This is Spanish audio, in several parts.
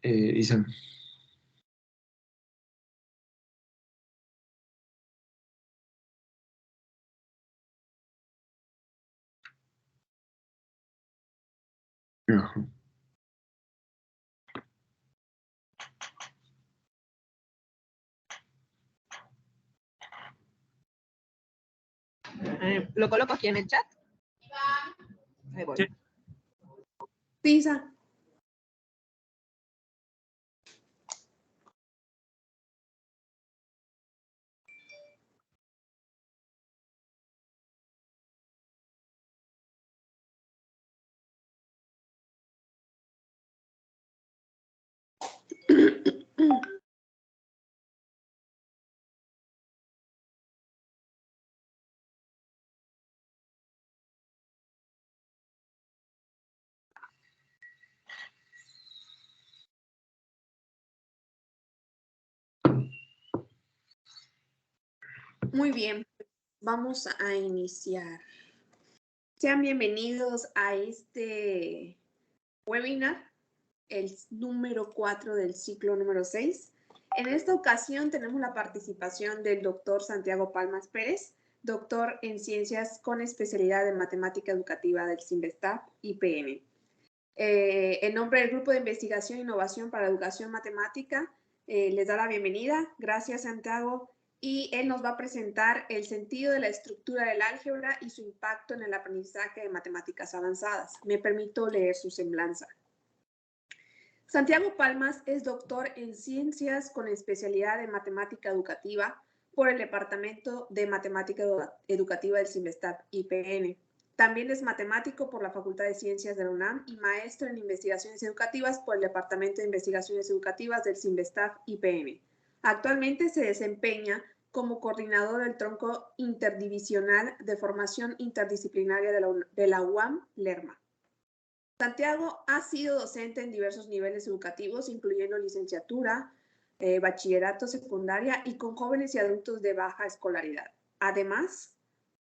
Isa. Ajá. Lo coloco aquí en el chat. Ahí voy. Sí. Isa. Muy bien, vamos a iniciar. Sean bienvenidos a este webinar, el número 4 del ciclo número 6. En esta ocasión tenemos la participación del doctor Santiago Palmas Pérez, doctor en Ciencias con especialidad en Matemática Educativa del CINVESTAF IPN. En nombre del Grupo de Investigación e Innovación para Educación Matemática, les da la bienvenida. Gracias, Santiago. Y él nos va a presentar el sentido de la estructura del álgebra y su impacto en el aprendizaje de matemáticas avanzadas. Me permito leer su semblanza. Santiago Palmas es doctor en Ciencias con especialidad en Matemática Educativa por el Departamento de Matemática Educativa del CINVESTAF IPN. También es matemático por la Facultad de Ciencias de la UNAM y maestro en Investigaciones Educativas por el Departamento de Investigaciones Educativas del CINVESTAF IPN. Actualmente se desempeña como coordinador del tronco interdivisional de formación interdisciplinaria de la UAM Lerma. Santiago ha sido docente en diversos niveles educativos, incluyendo licenciatura, bachillerato, secundaria y con jóvenes y adultos de baja escolaridad. Además,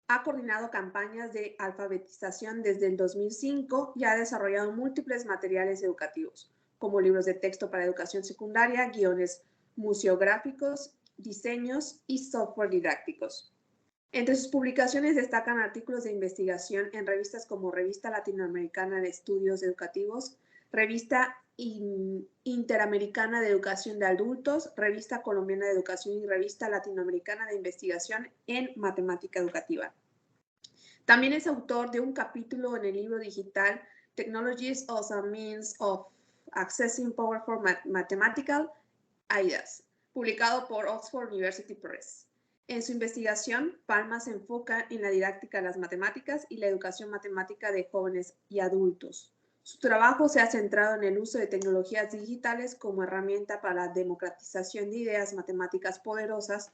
ha coordinado campañas de alfabetización desde el 2005 y ha desarrollado múltiples materiales educativos, como libros de texto para educación secundaria, guiones museográficos, diseños y software didácticos. Entre sus publicaciones destacan artículos de investigación en revistas como Revista Latinoamericana de Estudios Educativos, Revista Interamericana de Educación de Adultos, Revista Colombiana de Educación y Revista Latinoamericana de Investigación en Matemática Educativa. También es autor de un capítulo en el libro digital Technologies as a Means of Accessing Powerful Mathematical Ideas, publicado por Oxford University Press. En su investigación, Palmas se enfoca en la didáctica de las matemáticas y la educación matemática de jóvenes y adultos. Su trabajo se ha centrado en el uso de tecnologías digitales como herramienta para la democratización de ideas matemáticas poderosas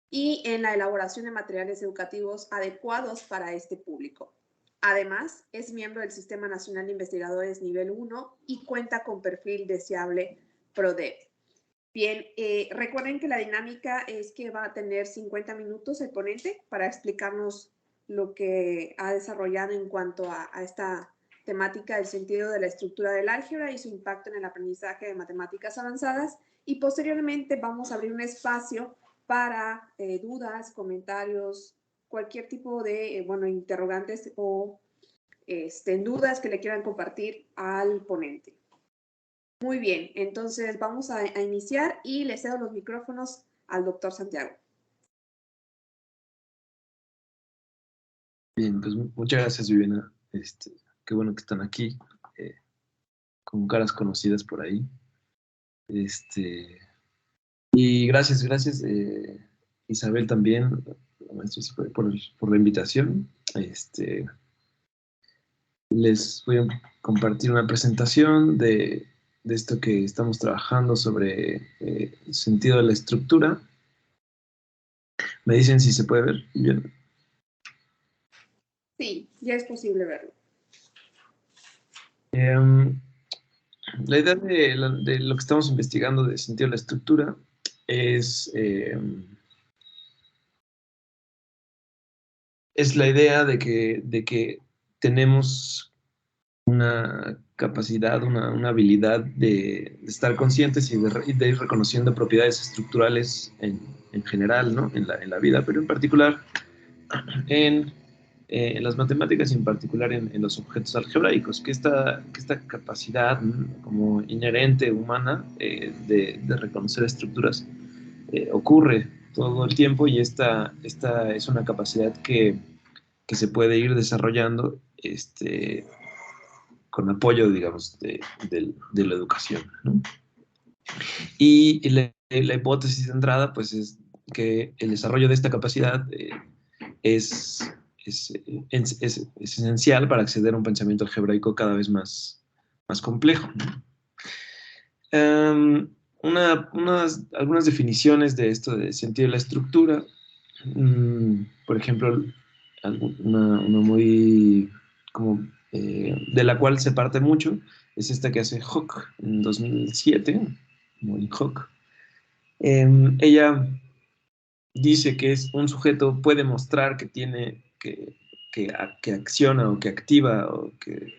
y en la elaboración de materiales educativos adecuados para este público. Además, es miembro del Sistema Nacional de Investigadores Nivel 1 y cuenta con perfil deseable PRODEV. Bien, recuerden que la dinámica es que va a tener 50 minutos el ponente para explicarnos lo que ha desarrollado en cuanto a esta temática del sentido de la estructura del álgebra y su impacto en el aprendizaje de matemáticas avanzadas. Y posteriormente vamos a abrir un espacio para dudas, comentarios, cualquier tipo de interrogantes o dudas que le quieran compartir al ponente. Muy bien, entonces vamos a iniciar y le cedo los micrófonos al doctor Santiago. Bien, pues muchas gracias, Viviana. Qué bueno que están aquí, con caras conocidas por ahí. Y gracias, Isabel también, por la invitación. Les voy a compartir una presentación de esto que estamos trabajando sobre el sentido de la estructura. Me dicen si se puede ver bien. Sí, ya es posible verlo. La idea de lo que estamos investigando de sentido de la estructura es la idea de que tenemos una capacidad, una habilidad de estar conscientes y de ir reconociendo propiedades estructurales en general, ¿no? En la vida, pero en particular en las matemáticas y en particular en los objetos algebraicos, que esta capacidad, ¿no?, como inherente humana de reconocer estructuras ocurre todo el tiempo, y esta es una capacidad que se puede ir desarrollando con apoyo, digamos, de la educación, ¿no? Y la hipótesis de entrada, pues, es que el desarrollo de esta capacidad es, es esencial para acceder a un pensamiento algebraico cada vez más complejo, ¿no? Algunas definiciones de esto de sentido de la estructura, por ejemplo, una muy como de la cual se parte mucho, es esta que hace Hawk en 2007, Molly Hawk. Ella dice que es un sujeto puede mostrar que tiene que acciona o que activa o que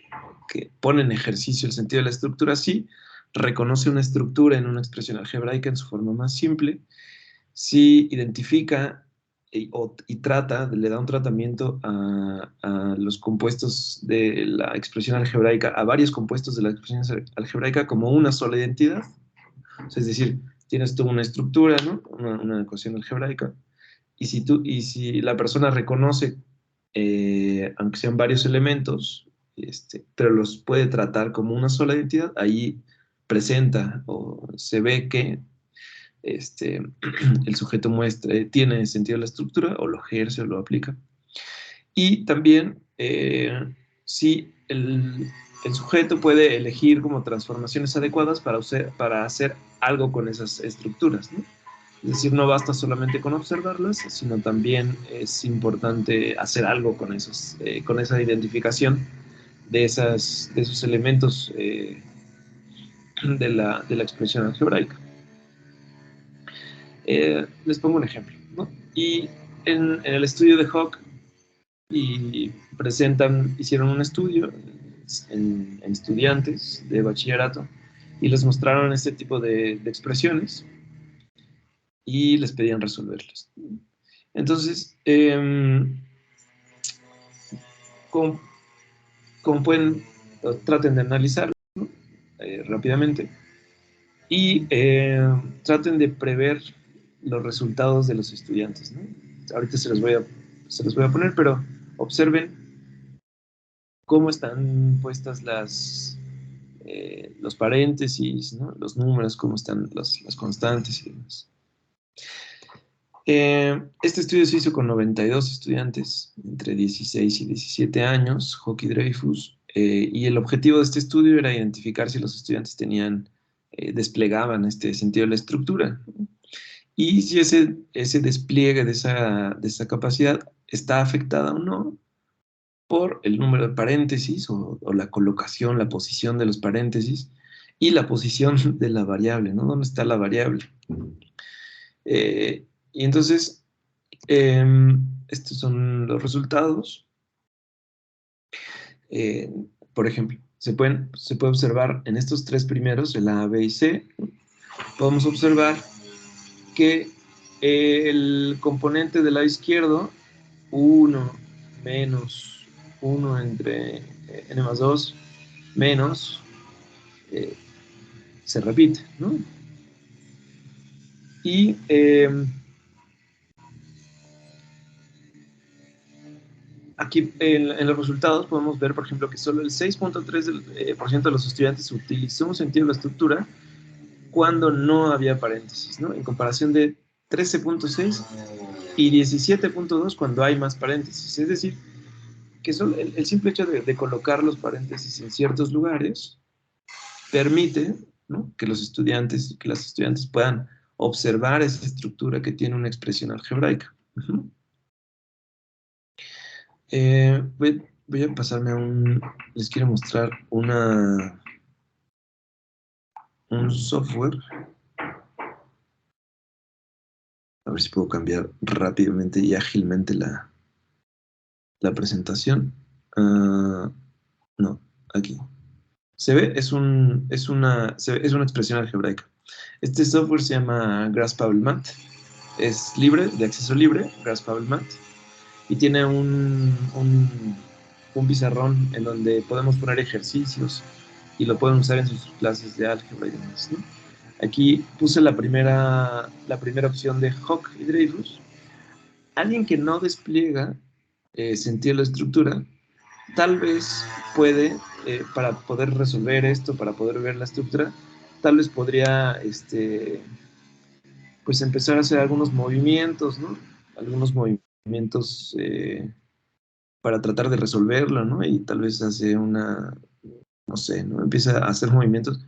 pone en ejercicio el sentido de la estructura si reconoce una estructura en una expresión algebraica en su forma más simple, si identifica y trata, le da un tratamiento a los compuestos de la expresión algebraica, a varios compuestos de la expresión algebraica como una sola identidad. O sea, es decir, tienes tú una estructura, ¿no? Una ecuación algebraica, y si la persona reconoce, aunque sean varios elementos, pero los puede tratar como una sola identidad, ahí presenta o se ve que el sujeto tiene sentido la estructura, o lo ejerce o lo aplica. Y también si el sujeto puede elegir como transformaciones adecuadas para hacer algo con esas estructuras, ¿no? Es decir, no basta solamente con observarlas, sino también es importante hacer algo con esa identificación de esos elementos de la expresión algebraica. Les pongo un ejemplo, ¿no? Y en el estudio de Hawk hicieron un estudio en estudiantes de bachillerato y les mostraron este tipo de expresiones y les pedían resolverlas. Entonces, como pueden, traten de analizarlo, ¿no?, rápidamente, y traten de prever los resultados de los estudiantes, ¿no? Ahorita se los voy a poner, pero observen cómo están puestas los paréntesis, ¿no?, los números, cómo están las constantes y demás. Este estudio se hizo con 92 estudiantes entre 16 y 17 años, Hawk y Dreyfus, y el objetivo de este estudio era identificar si los estudiantes desplegaban este sentido de la estructura, y si ese despliegue de esa capacidad está afectada o no por el número de paréntesis o la colocación, la posición de los paréntesis y la posición de la variable, ¿no? ¿Dónde está la variable? Y entonces, estos son los resultados. Por ejemplo, se puede observar en estos tres primeros, el A, B y C, podemos observar que el componente del lado izquierdo, 1 menos 1 entre n más 2 menos, se repite, ¿no? Y aquí en los resultados podemos ver, por ejemplo, que solo el 6.3% de los estudiantes utilizó un sentido de la estructura cuando no había paréntesis, ¿no? En comparación de 13.6 y 17.2 cuando hay más paréntesis. Es decir, que solo el simple hecho de colocar los paréntesis en ciertos lugares permite, ¿no?, que las estudiantes puedan observar esa estructura que tiene una expresión algebraica. Voy a pasarme les quiero mostrar un software. A ver si puedo cambiar rápidamente y ágilmente la presentación. No, aquí. ¿Se ve? Es una expresión algebraica. Este software se llama Graphpad. Es libre, de acceso libre, Graphpad. Y tiene un pizarrón en donde podemos poner ejercicios y lo pueden usar en sus clases de álgebra y demás, ¿no? Aquí puse la primera opción de Hawk y Dreyfus. Alguien que no despliega sentido de la estructura, tal vez puede, para poder resolver esto, para poder ver la estructura, tal vez podría pues empezar a hacer algunos movimientos, ¿no? Algunos movimientos para tratar de resolverlo, ¿no? Y tal vez hace no sé, ¿no? Empieza a hacer movimientos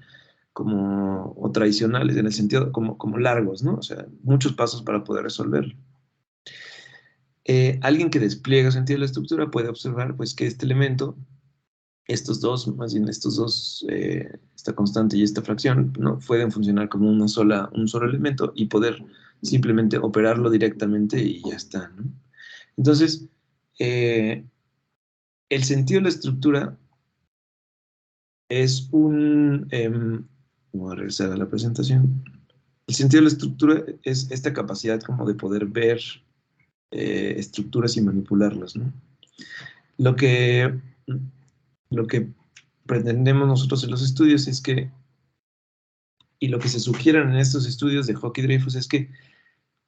como o tradicionales, en el sentido como largos, ¿no? O sea, muchos pasos para poder resolverlo. Alguien que despliega sentido de la estructura puede observar, pues, que este elemento, más bien estos dos, esta constante y esta fracción, ¿no? Pueden funcionar como un solo elemento y poder simplemente operarlo directamente y ya está, ¿no? Entonces, el sentido de la estructura es voy a regresar a la presentación. El sentido de la estructura es esta capacidad como de poder ver estructuras y manipularlas, ¿no? Lo que, lo que pretendemos nosotros en los estudios es que, y lo que se sugieren en estos estudios de Hawk y Dreyfus es que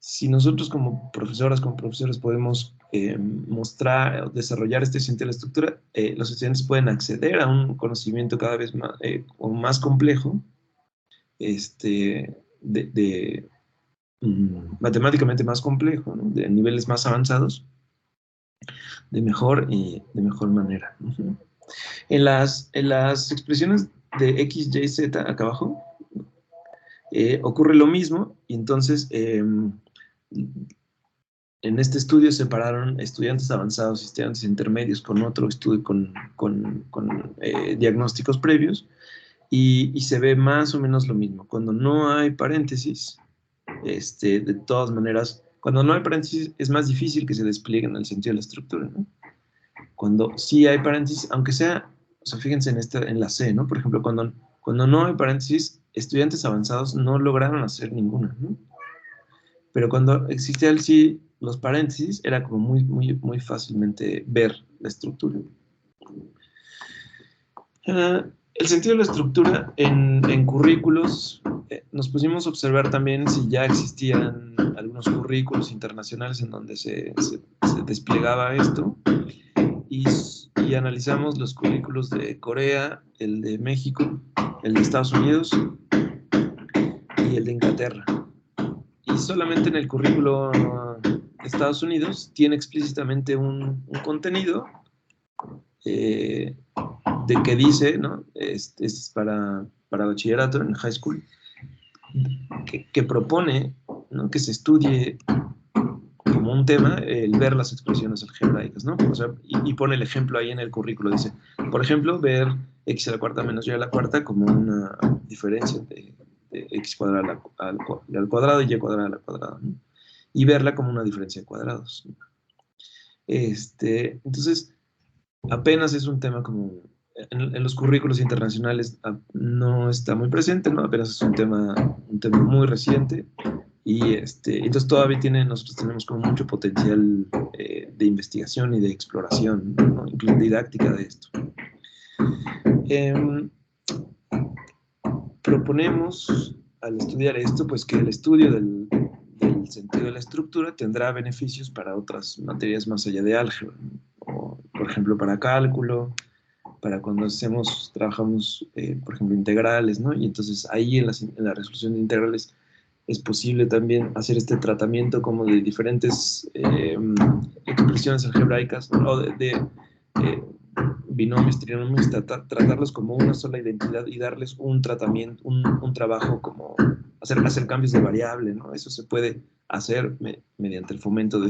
si nosotros como profesoras, como profesores podemos mostrar, desarrollar este sentido de la estructura, los estudiantes pueden acceder a un conocimiento cada vez más, o más complejo, matemáticamente más complejo, ¿no? De niveles más avanzados, de mejor manera. Uh-huh. En las expresiones de X, Y, Z acá abajo, ocurre lo mismo, y entonces en este estudio separaron estudiantes avanzados y estudiantes intermedios con otro estudio con diagnósticos previos, y se ve más o menos lo mismo. Cuando no hay paréntesis, de todas maneras, cuando no hay paréntesis es más difícil que se desplieguen el sentido de la estructura, ¿no? Cuando sí hay paréntesis, aunque sea, o sea, fíjense en la C, ¿no? Por ejemplo, cuando no hay paréntesis, estudiantes avanzados no lograron hacer ninguna, ¿no? Pero cuando existía el sí, los paréntesis, era como muy, muy, muy fácilmente ver la estructura. El sentido de la estructura en currículos, nos pusimos a observar también si ya existían algunos currículos internacionales en donde se desplegaba esto, y analizamos los currículos de Corea, el de México, el de Estados Unidos y el de Inglaterra. Y solamente en el currículo de Estados Unidos tiene explícitamente un contenido de que dice, ¿no? Es para bachillerato en high school, que propone, ¿no? Que se estudie como un tema el ver las expresiones algebraicas, ¿no? O sea, y pone el ejemplo ahí en el currículo, dice, por ejemplo, ver x a la cuarta menos y a la cuarta como una diferencia de x cuadrada al cuadrado y y cuadrada a la cuadrada, ¿no? Y verla como una diferencia de cuadrados. Entonces, apenas es un tema como en los currículos internacionales no está muy presente, ¿no? Apenas es un tema muy reciente, y entonces todavía nosotros tenemos como mucho potencial de investigación y de exploración, ¿no? Incluso didáctica de esto. Proponemos al estudiar esto, pues que el estudio del sentido de la estructura tendrá beneficios para otras materias más allá de álgebra, ¿no? O, por ejemplo, para cálculo, para cuando trabajamos, por ejemplo, integrales, ¿no? Y entonces ahí en la resolución de integrales es posible también hacer este tratamiento como de diferentes expresiones algebraicas, ¿no? O de binomios, trinomios, tratarlos como una sola identidad y darles un tratamiento, un trabajo como hacer cambios de variable, ¿no? Eso se puede hacer mediante el fomento de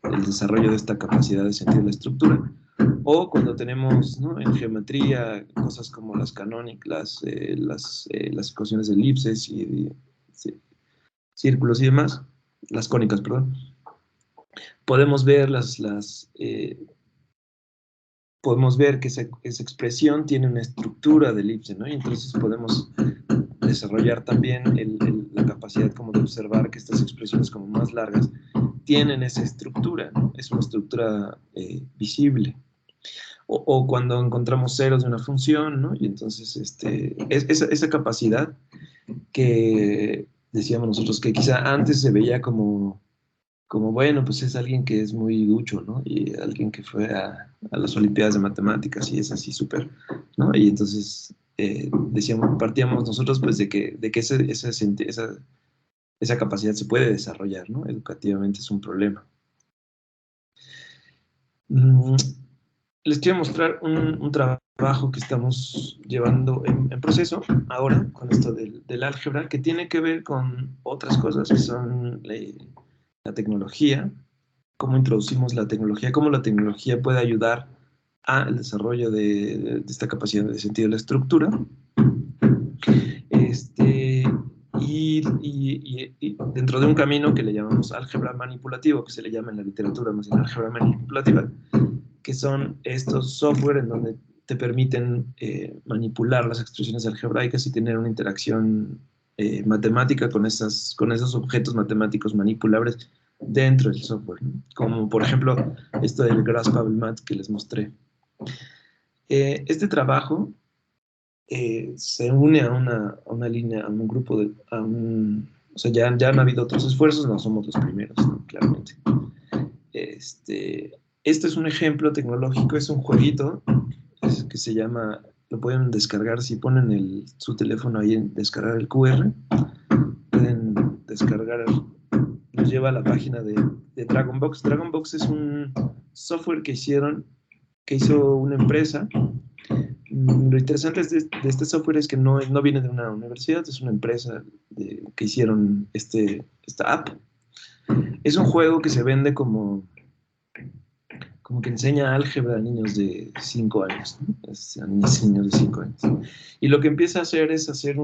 el desarrollo de esta capacidad de sentir la estructura. O cuando tenemos, ¿no? En geometría cosas como las canónicas, las ecuaciones de elipses y círculos y demás, las cónicas, perdón, podemos ver podemos ver que esa expresión tiene una estructura de elipse, ¿no? Y entonces podemos desarrollar también la capacidad como de observar que estas expresiones como más largas tienen esa estructura, ¿no? Es una estructura visible. O cuando encontramos ceros de una función, ¿no? Y entonces esa capacidad que decíamos nosotros que quizá antes se veía como bueno, pues es alguien que es muy ducho, ¿no? Y alguien que fue a las Olimpiadas de Matemáticas y es así súper, ¿no? Y entonces decíamos, partíamos nosotros pues de que esa capacidad se puede desarrollar, ¿no? Educativamente es un problema. Les quiero mostrar un trabajo que estamos llevando en proceso ahora con esto del álgebra, que tiene que ver con otras cosas que son la tecnología, cómo introducimos la tecnología, cómo la tecnología puede ayudar al desarrollo de esta capacidad de sentido de la estructura. Y dentro de un camino que le llamamos álgebra manipulativo, que se le llama en la literatura más bien álgebra manipulativa, que son estos software en donde te permiten manipular las expresiones algebraicas y tener una interacción matemática con esos objetos matemáticos manipulables dentro del software, ¿no? Como por ejemplo esto del Graphable Math que les mostré. Este trabajo se une a una línea, a un grupo, o sea, ya han habido otros esfuerzos, no somos los primeros, ¿no? Claramente. Esto es un ejemplo tecnológico, es un jueguito que se llama, lo pueden descargar si ponen su teléfono ahí en descargar el QR, pueden descargar, nos lleva a la página de Dragonbox. Dragonbox es un software que hizo una empresa. Lo interesante de este software es que no viene de una universidad, es una empresa que hicieron esta app. Es un juego que se vende como que enseña álgebra a niños de 5 años, ¿no? A niños de 5 años. Y lo que empieza a hacer es hacer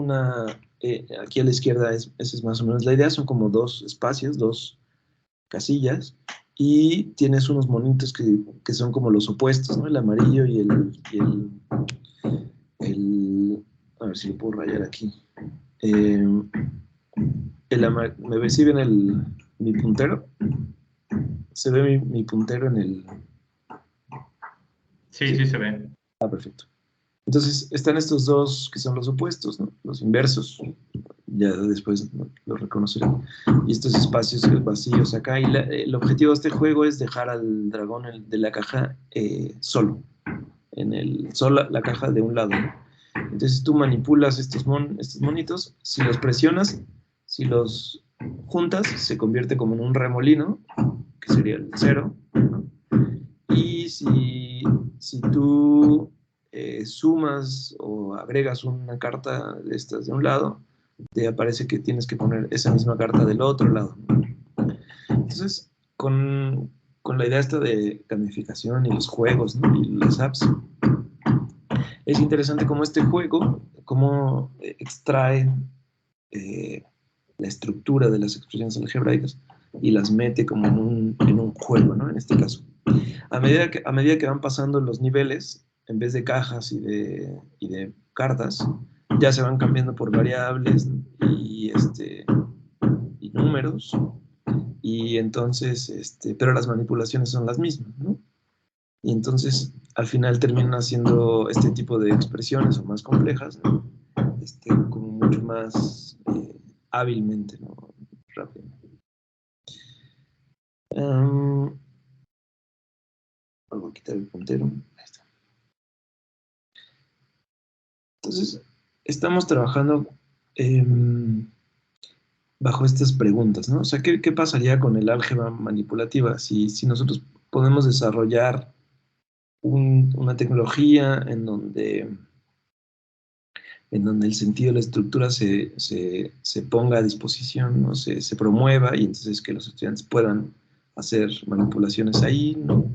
aquí a la izquierda, esa es más o menos la idea, son como 2 espacios, 2 casillas, y tienes unos monitos que son como los opuestos, ¿no? El amarillo y a ver si lo puedo rayar aquí. ¿Me ve si ven mi puntero? ¿Se ve mi puntero en el...? Sí, sí se ve. Ah, perfecto. Entonces, están estos dos que son los opuestos, ¿no? Los inversos. Ya después, ¿no?, lo reconoceré. Y estos espacios vacíos acá. Y el objetivo de este juego es dejar al dragón de la caja solo. Solo la caja de un lado, ¿no? Entonces tú manipulas estos monitos. Si los presionas, si los juntas, se convierte como en un remolino, que sería el 0, ¿no? Y si tú sumas o agregas una carta de estas de un lado, te aparece que tienes que poner esa misma carta del otro lado, ¿no? Entonces, con la idea esta de gamificación y los juegos, ¿no?, y las apps, es interesante cómo este juego, cómo extrae la estructura de las expresiones algebraicas y las mete como en un juego, ¿no? En este caso. A medida que van pasando los niveles, en vez de cajas y de cartas, ya se van cambiando por variables y números, y entonces, pero las manipulaciones son las mismas, ¿no? Y entonces, al final terminan haciendo este tipo de expresiones o más complejas, ¿no?, como mucho más hábilmente, ¿no?, rápido. Voy a quitar el puntero. Ahí está. Entonces, estamos trabajando bajo estas preguntas, ¿no? O sea, ¿qué pasaría con el álgebra manipulativa si nosotros podemos desarrollar una tecnología en donde el sentido de la estructura se ponga a disposición, ¿no? Se promueva, y entonces que los estudiantes puedan hacer manipulaciones ahí, ¿no?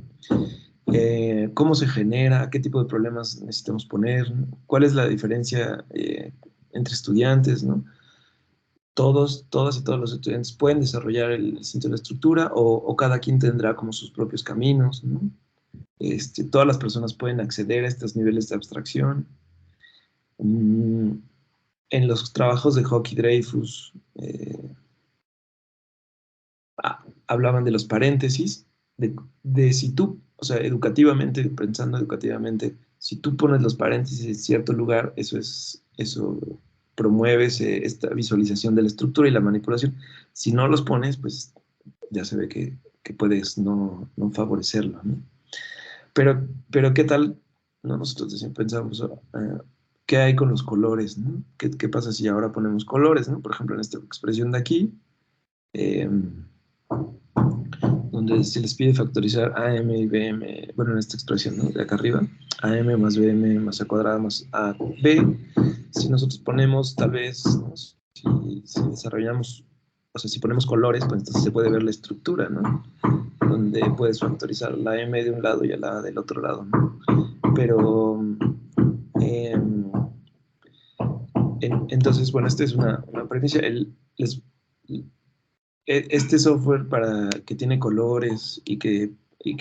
¿Cómo se genera? ¿Qué tipo de problemas necesitamos poner? ¿Cuál es la diferencia entre estudiantes, ¿no? Todas y todos los estudiantes pueden desarrollar el sentido de la estructura, o cada quien tendrá como sus propios caminos, ¿no? Todas las personas pueden acceder a estos niveles de abstracción. En los trabajos de Hockey Dreyfus hablaban de los paréntesis, de si tú, o sea, educativamente, pensando educativamente, si tú pones los paréntesis en cierto lugar, eso promueve esta visualización de la estructura y la manipulación. Si no los pones, pues ya se ve que puedes no favorecerlo, ¿no? Pero ¿qué tal? ¿No? Nosotros pensamos, ¿qué hay con los colores? ¿No? ¿Qué pasa si ahora ponemos colores? ¿No? Por ejemplo, en esta expresión de aquí, eh, donde se les pide factorizar AM y BM, bueno, en esta expresión, ¿no? De acá arriba, AM más BM más A cuadrada más AB. Si nosotros ponemos, tal vez, ¿no? si desarrollamos, o sea, si ponemos colores, pues entonces se puede ver la estructura, ¿no? Donde puedes factorizar la M de un lado y la A del otro lado, ¿no? Pero, entonces, bueno, esta es una premisa. Este software que tiene colores y que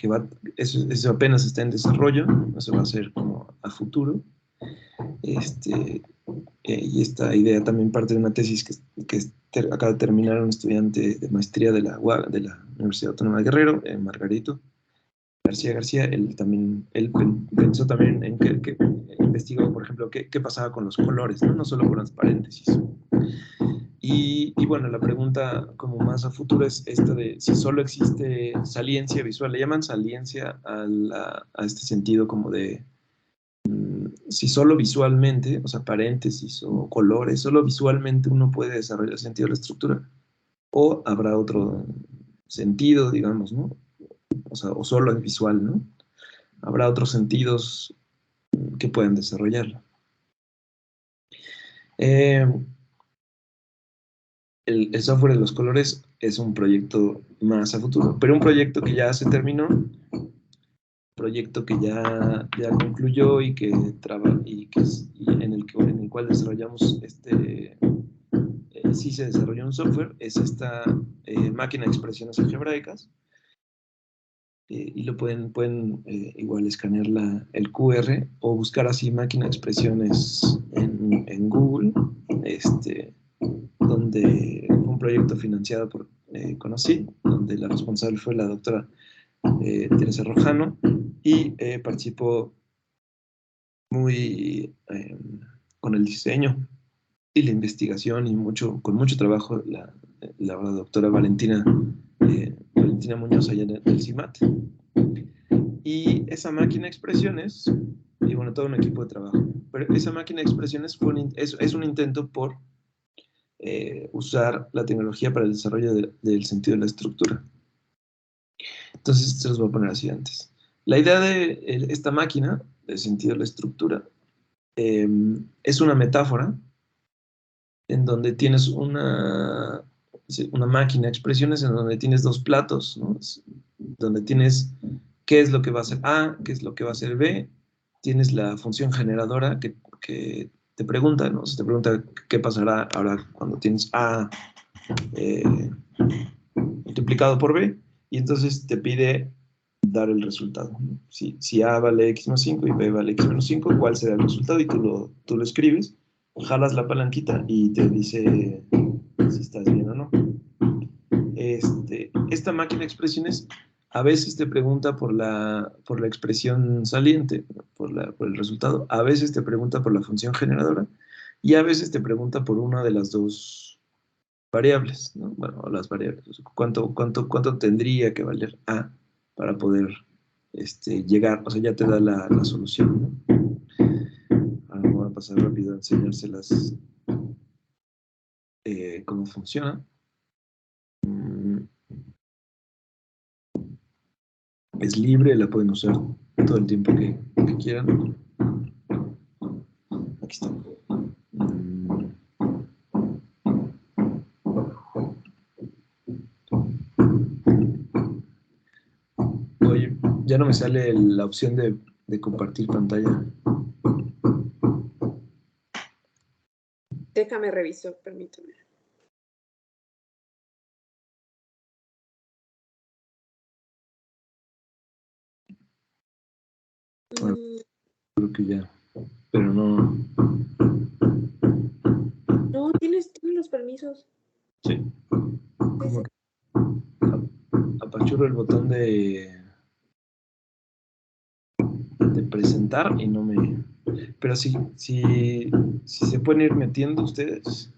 va, eso apenas está en desarrollo, eso va a ser como a futuro. Y esta idea también parte de una tesis que acaba de terminar un estudiante de maestría de la Universidad Autónoma de Guerrero, Margarito García. Él pensó también en que investigó, por ejemplo, qué pasaba con los colores, ¿no? No solo con las paréntesis. Y bueno, la pregunta como más a futuro es esta de si solo existe saliencia visual. Le llaman saliencia a este sentido como de si solo visualmente, o sea, paréntesis o colores, solo visualmente uno puede desarrollar el sentido de la estructura, o habrá otro sentido, digamos, ¿no? O sea, o solo es visual, ¿no? Habrá otros sentidos que puedan desarrollarlo. El software de los colores es un proyecto más a futuro, pero un proyecto que ya se terminó, proyecto que ya concluyó y en el cual desarrollamos sí se desarrolló un software, es esta máquina de expresiones algebraicas, y lo pueden igual escanear el QR o buscar así máquina de expresiones en Google, donde fue un proyecto financiado por CONACYT, donde la responsable fue la doctora Teresa Rojano, y participó muy con el diseño y la investigación y con mucho trabajo la doctora Valentina Muñoz allá del CIMAT. Y esa máquina de expresiones, y bueno, todo un equipo de trabajo, pero esa máquina de expresiones es un intento por usar la tecnología para el desarrollo del sentido de la estructura. Entonces, se los voy a poner así antes. La idea de esta máquina, del sentido de la estructura, es una metáfora en donde tienes una máquina de expresiones en donde tienes dos platos, ¿no? Donde tienes qué es lo que va a hacer A, qué es lo que va a hacer B, tienes la función generadora que te pregunta, ¿no? Se te pregunta qué pasará ahora cuando tienes A multiplicado por B, y entonces te pide dar el resultado, ¿no? Si A vale X más 5 y B vale X menos 5, ¿cuál será el resultado? Y tú lo escribes, jalas la palanquita y te dice si estás bien o no. Esta máquina de expresiones a veces te pregunta por la expresión saliente, por el resultado, a veces te pregunta por la función generadora y a veces te pregunta por una de las dos variables, ¿no? Bueno, las variables. ¿Cuánto tendría que valer A para poder llegar? O sea, ya te da la solución, ¿no? Ahora voy a pasar rápido a enseñárselas cómo funciona. Es libre, la pueden usar todo el tiempo que quieran. Aquí está. Oye, ya no me sale la opción de compartir pantalla. Déjame reviso, permíteme. Creo que ya, pero no. No, tienes los permisos. Sí. Como que apachurro el botón de presentar y no me... Pero si se pueden ir metiendo ustedes.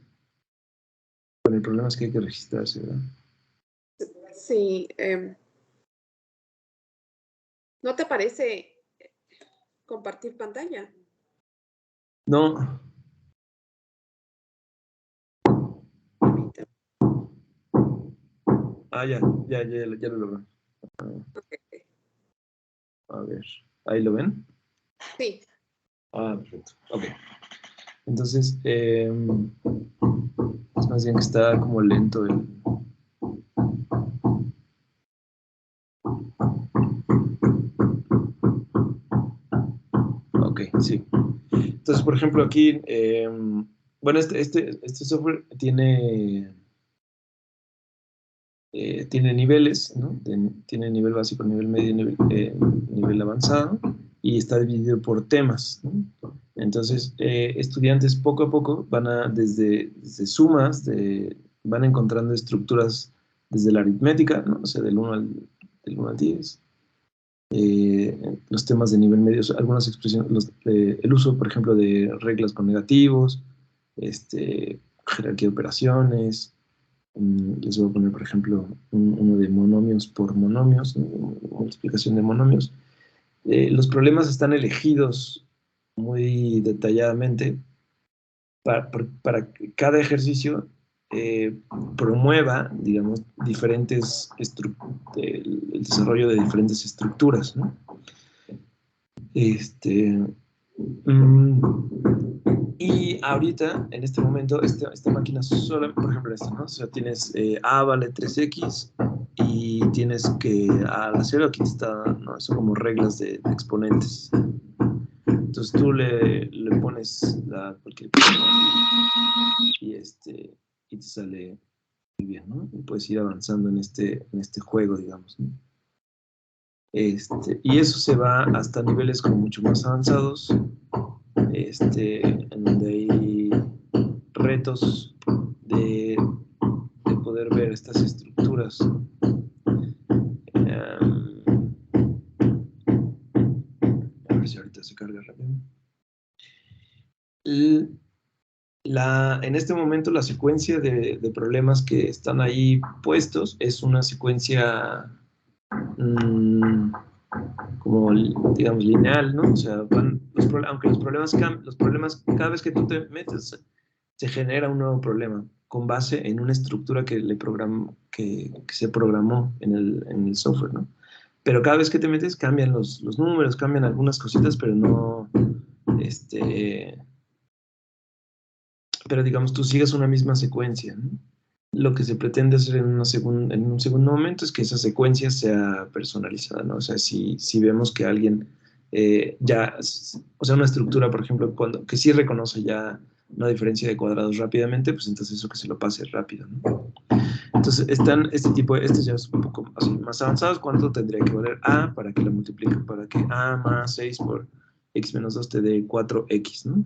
Pero el problema es que hay que registrarse, ¿verdad? Sí. ¿No te parece compartir pantalla? No. Ah, ya lo logré. Okay. A ver, ¿ahí lo ven? Sí. Ah, perfecto. Ok. Entonces, es más bien que está como lento el... Ok, sí. Entonces, por ejemplo, aquí, bueno, este software tiene niveles, ¿no? Tiene nivel básico, nivel medio, nivel avanzado, y está dividido por temas, ¿no? Entonces, estudiantes poco a poco desde sumas, van encontrando estructuras desde la aritmética, ¿no? O sea, del 1 al 10. Los temas de nivel medio, algunas expresiones, el uso, por ejemplo, de reglas con negativos, jerarquía de operaciones. Les voy a poner, por ejemplo, uno de monomios por monomios, ¿no? Multiplicación de monomios. Los problemas están elegidos muy detalladamente para que cada ejercicio promueva, digamos, el desarrollo de diferentes estructuras, ¿no? Y ahorita, en este momento, esta máquina sola, por ejemplo, ¿no? O sea, tienes A vale 3x y tienes que a la 0 aquí está, ¿no? Son como reglas de exponentes. Entonces tú le pones cualquier cosa y te sale muy bien, ¿no? Y puedes ir avanzando en este juego, digamos, ¿no? Y eso se va hasta niveles como mucho más avanzados, en donde hay retos de poder ver estas estructuras. A ver si ahorita se carga rápido. En este momento la secuencia de problemas que están ahí puestos es una secuencia como, digamos, lineal, ¿no? O sea, aunque los problemas, cada vez que tú te metes, se genera un nuevo problema con base en una estructura que se programó en el software, ¿no? Pero cada vez que te metes cambian los números, cambian algunas cositas, pero no, pero digamos, tú sigues una misma secuencia, ¿no? Lo que se pretende hacer en un segundo momento es que esa secuencia sea personalizada, ¿no? O sea, si vemos que alguien o sea, una estructura, por ejemplo, que sí reconoce ya una diferencia de cuadrados rápidamente, pues entonces eso que se lo pase rápido, ¿no? Entonces, estos ya es un poco así, más avanzados. ¿Cuánto tendría que valer A para que la multiplique? Para que A más 6 por X menos 2 te dé 4X, ¿no?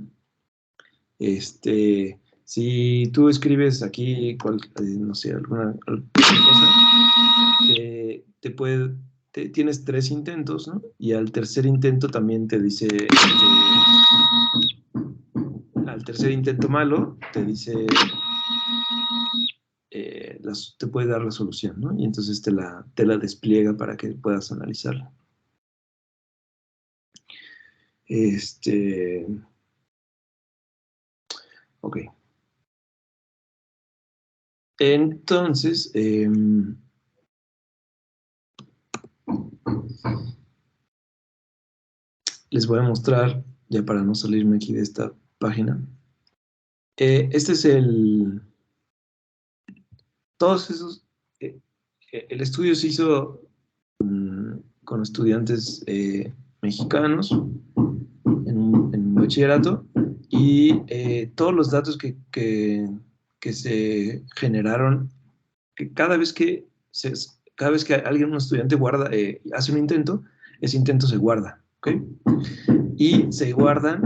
Si tú escribes aquí, no sé, alguna cosa, tienes 3 intentos, ¿no? Y al tercer intento también te dice, al tercer intento malo, te dice, te puede dar la solución, ¿no? Y entonces te la despliega para que puedas analizarla. Ok. Entonces, les voy a mostrar, ya para no salirme aquí de esta página. Este es todos esos, el estudio se hizo con estudiantes mexicanos en un bachillerato, y todos los datos que se generaron, que cada vez que un estudiante hace un intento, ese intento se guarda. ¿ok? Y se guarda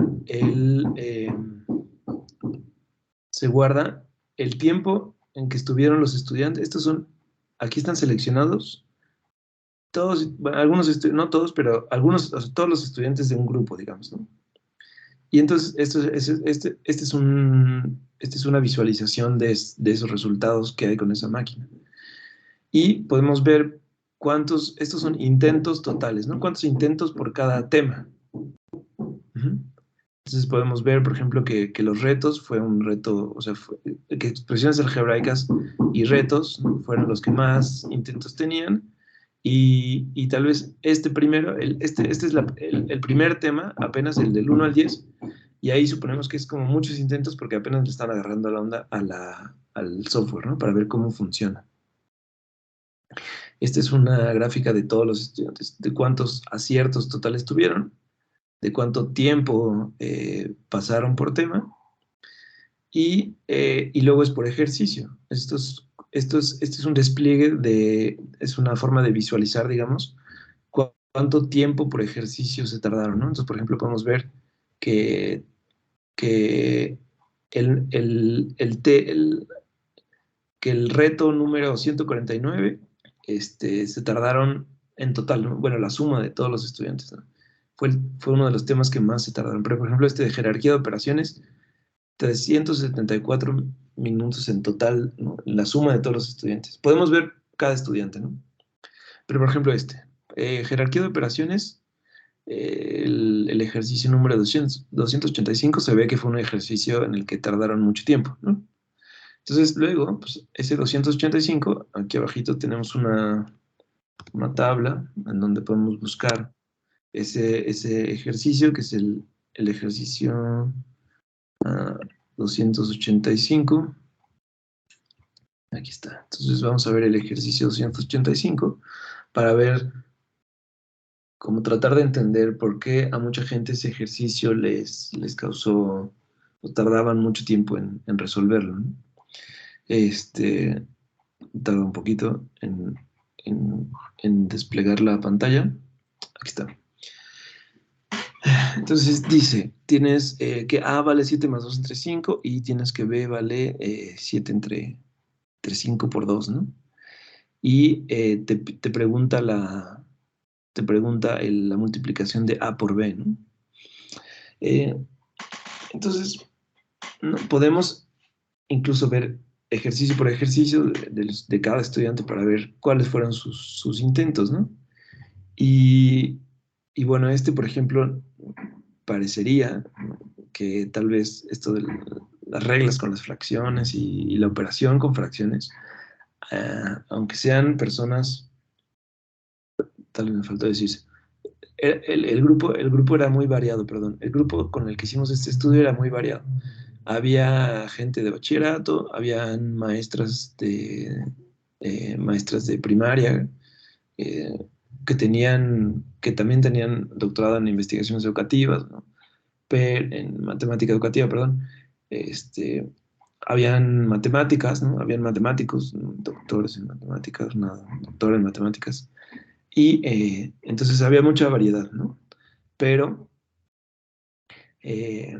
el tiempo en que estuvieron los estudiantes. Aquí están seleccionados todos, bueno, no todos, pero algunos, o sea, todos los estudiantes de un grupo, digamos, ¿no? Y entonces, este es una visualización de esos resultados que hay con esa máquina. Y podemos ver estos son intentos totales, ¿no? Cuántos intentos por cada tema. Ujú. Entonces podemos ver, por ejemplo, que los retos fue un reto, o sea, que expresiones algebraicas y retos, ¿no?, fueron los que más intentos tenían. Y tal vez este primero, este es el primer tema, apenas el del 1 al 10, y ahí suponemos que es como muchos intentos porque apenas le están agarrando la onda al software, ¿no? Para ver cómo funciona. Esta es una gráfica de todos los estudiantes, de cuántos aciertos totales tuvieron, de cuánto tiempo pasaron por tema, y luego es por ejercicio. Este es un despliegue es una forma de visualizar, digamos, cuánto tiempo por ejercicio se tardaron, ¿no? Entonces, por ejemplo, podemos ver que, que que el reto número 149 se tardaron en total, ¿no? Bueno, la suma de todos los estudiantes, ¿no? Fue uno de los temas que más se tardaron. Pero, por ejemplo, este de jerarquía de operaciones, 374 minutos en total, ¿no? La suma de todos los estudiantes. Podemos ver cada estudiante, ¿no? Pero, por ejemplo, jerarquía de operaciones, el ejercicio número 285 se ve que fue un ejercicio en el que tardaron mucho tiempo, ¿no? Entonces, luego, pues, ese 285, aquí abajito tenemos una tabla en donde podemos buscar ese ejercicio, que es el ejercicio 285. Aquí está. Entonces vamos a ver el ejercicio 285 para ver cómo tratar de entender por qué a mucha gente ese ejercicio les causó, o tardaban mucho tiempo en resolverlo, ¿no? Tarda un poquito en desplegar la pantalla. Aquí está. Entonces dice, tienes que A vale 7 más 2 entre 5 y tienes que B vale 7 entre 5 por 2, ¿no? Y te pregunta la multiplicación de A por B, ¿no? Entonces, ¿no?, podemos incluso ver ejercicio por ejercicio de cada estudiante para ver cuáles fueron sus intentos, ¿no? Y bueno, por ejemplo, parecería que tal vez esto de las reglas con las fracciones y la operación con fracciones, aunque sean personas, tal vez me faltó decirse, el grupo era muy variado, perdón. El grupo con el que hicimos este estudio era muy variado. Había gente de bachillerato, habían maestras de primaria, que también tenían doctorado en investigaciones educativas, ¿no?, en matemática educativa, perdón. Habían matemáticas, ¿no? Habían matemáticos, ¿no?, doctores en matemáticas, una doctora en matemáticas. Y entonces había mucha variedad, ¿no? Pero eh,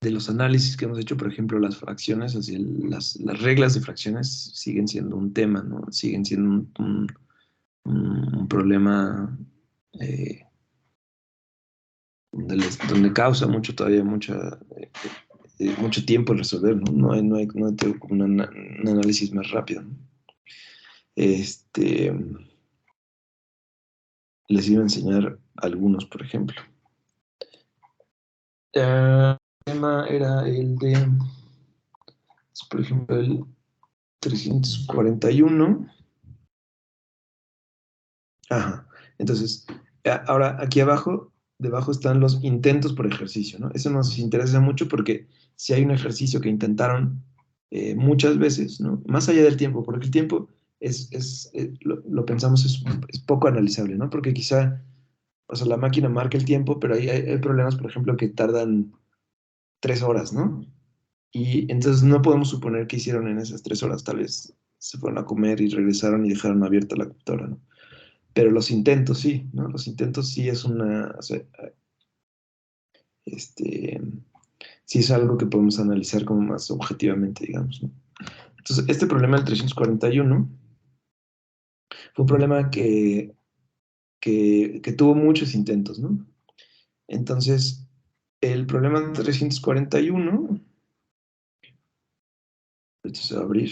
de los análisis que hemos hecho, por ejemplo, las fracciones, así las reglas de fracciones siguen siendo un tema, ¿no? Siguen siendo un problema donde causa todavía mucho tiempo en resolver, ¿no? No hay como un análisis más rápido, ¿no? Les iba a enseñar algunos, por ejemplo. El tema era el de, por ejemplo, el 341. Ajá. Entonces, ahora aquí debajo están los intentos por ejercicio, ¿no? Eso nos interesa mucho porque si hay un ejercicio que intentaron muchas veces, ¿no? Más allá del tiempo, porque el tiempo lo pensamos es poco analizable, ¿no? Porque quizá, o sea, la máquina marca el tiempo, pero ahí hay problemas, por ejemplo, que tardan 3 horas, ¿no? Y entonces no podemos suponer qué hicieron en esas 3 horas. Tal vez se fueron a comer y regresaron y dejaron abierta la computadora, ¿no? Pero los intentos sí, ¿no? Los intentos sí es una, o sea, sí es algo que podemos analizar como más objetivamente, digamos, ¿no? Entonces, este problema del 341 fue un problema que tuvo muchos intentos, ¿no? Entonces, el problema del 341, esto se va a abrir.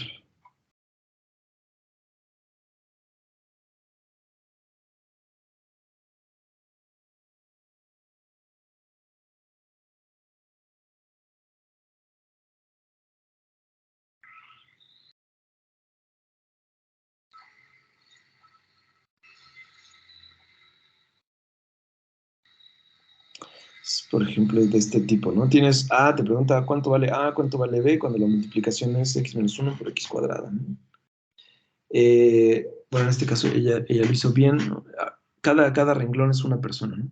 Por ejemplo, es de este tipo, ¿no? Tienes A, te pregunta cuánto vale A, cuánto vale B, cuando la multiplicación es x menos 1 por x cuadrada, ¿no? Bueno, en este caso ella lo hizo bien, ¿no? Cada renglón es una persona, ¿no?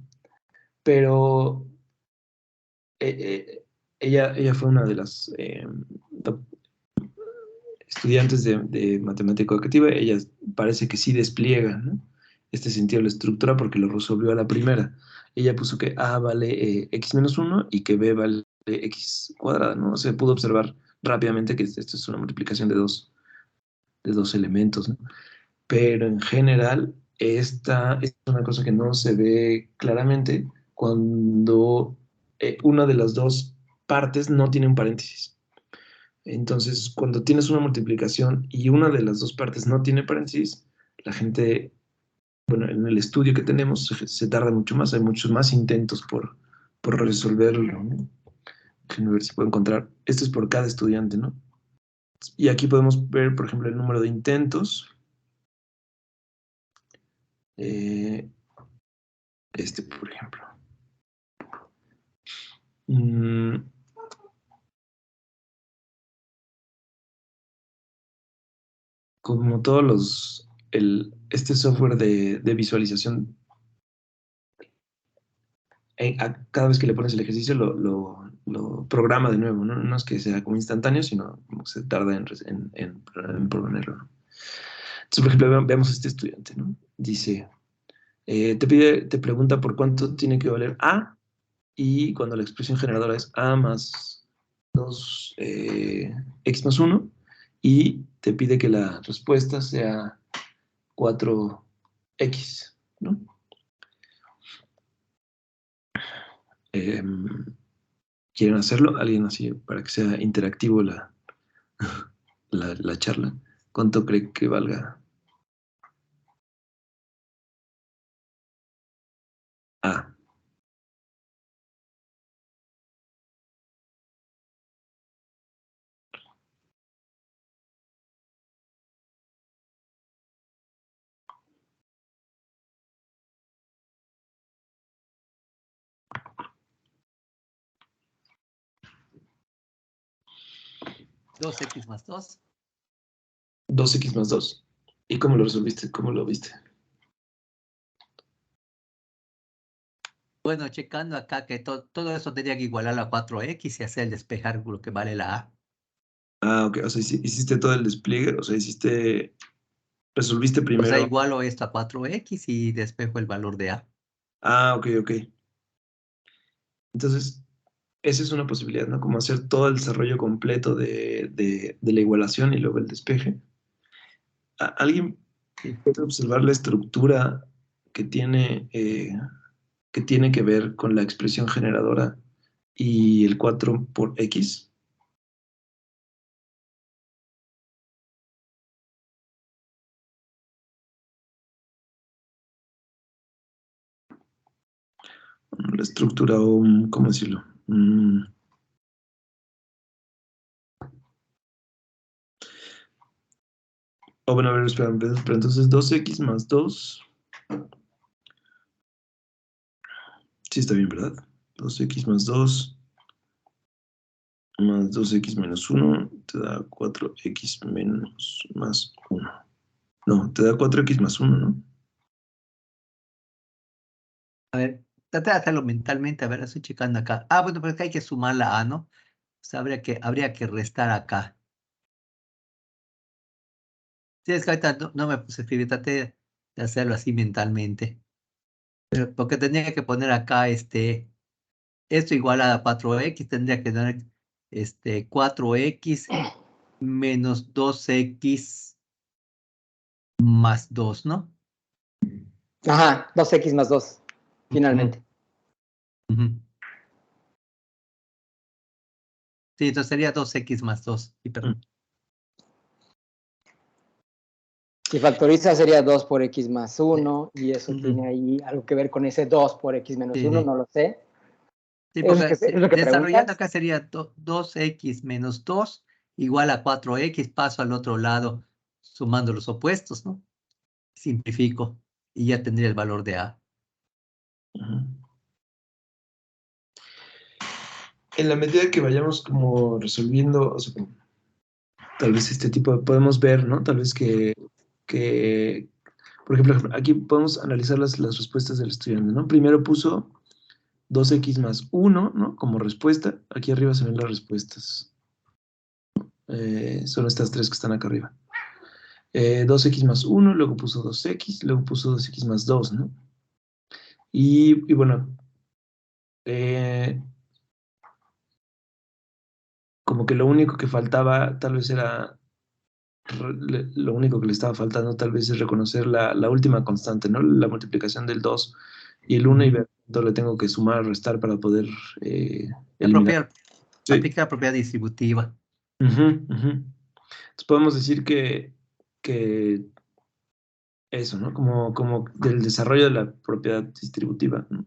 Pero ella fue una de las estudiantes de matemática educativa, ella parece que sí despliega, ¿no? Este sentido de la estructura porque lo resolvió a la primera. Ella puso que A vale x menos 1 y que B vale x cuadrada, ¿no? Se pudo observar rápidamente que esto es una multiplicación de dos elementos, ¿no? Pero en general, esta es una cosa que no se ve claramente cuando una de las dos partes no tiene un paréntesis. Entonces, cuando tienes una multiplicación y una de las dos partes no tiene paréntesis, la gente, bueno, en el estudio que tenemos se tarda mucho más, hay muchos más intentos por resolverlo, ¿no? Déjenme ver si puedo encontrar. Esto es por cada estudiante, ¿no? Y aquí podemos ver, por ejemplo, el número de intentos. Eh, por ejemplo. Mm, como todos este software de visualización, cada vez que le pones el ejercicio lo programa de nuevo, ¿no? No es que sea como instantáneo, sino como que se tarda en proponerlo, ¿no? Entonces, por ejemplo, veamos a este estudiante, ¿no? Dice, te pregunta por cuánto tiene que valer A, y cuando la expresión generadora es A más 2 x más 1, y te pide que la respuesta sea 4x, ¿no? ¿Quieren hacerlo? Alguien así, para que sea interactivo la charla. ¿Cuánto cree que valga A? 2x más 2. 2x más 2. ¿Y cómo lo resolviste? ¿Cómo lo viste? Bueno, checando acá que todo eso tenía que igualar a 4x y hacer el despejar lo que vale la A. Ah, ok. O sea, hiciste todo el despliegue. O sea, resolviste O sea, primero. igualo esto a 4x y despejo el valor de A. Ah, ok, ok. Entonces, esa es una posibilidad, ¿no? Como hacer todo el desarrollo completo de la igualación y luego el despeje. ¿Alguien Sí. puede observar la estructura que que tiene que ver con la expresión generadora y el 4 por x? La estructura o, ¿cómo decirlo? Bueno, a ver, espera, pero entonces 2x más 2. Sí, está bien, ¿verdad? 2x más 2 más 2x menos 1 te da 4x menos más 1. No, te da 4x más 1, ¿no? A ver, trata de hacerlo mentalmente. A ver, estoy checando acá. Ah, bueno, pero es que hay que sumar la A, ¿no? O sea, habría que restar acá. Sí, es que ahorita no me puse a escribir. de hacerlo así mentalmente. Pero porque tendría que poner acá esto igual a 4x, tendría que tener 4x menos 2x más 2, ¿no? Ajá, 2x más 2, finalmente. Ujú. Sí, entonces sería 2x más 2. Sí, perdón. Si factoriza sería 2 por x más 1, y eso Ujú. tiene ahí algo que ver con ese 2 por x menos Sí, 1, sí. no lo sé. Sí, ¿Es porque lo que desarrollando preguntas? acá sería 2x menos 2 igual a 4x, paso al otro lado sumando los opuestos, ¿no? Simplifico y ya tendría el valor de A. Ujú. En la medida que vayamos como resolviendo, o sea, como tal vez este tipo de, podemos ver, ¿no? Tal vez que, por ejemplo, aquí podemos analizar las respuestas del estudiante, ¿no? Primero puso 2x más 1, ¿no? Como respuesta. Aquí arriba se ven las respuestas. Son estas tres que están acá arriba. 2x más 1, luego puso 2x, luego puso 2x más 2, ¿no? Y bueno, como que lo único que faltaba tal vez era, lo único que le estaba faltando tal vez es reconocer la última constante, ¿no? La multiplicación del 2 y el 1 y ver cuánto le tengo que sumar o restar para poder eliminar. Sí. Aplicar la propiedad distributiva. Ujú, ujú. Entonces podemos decir que eso, ¿no? Como del desarrollo de la propiedad distributiva, ¿no?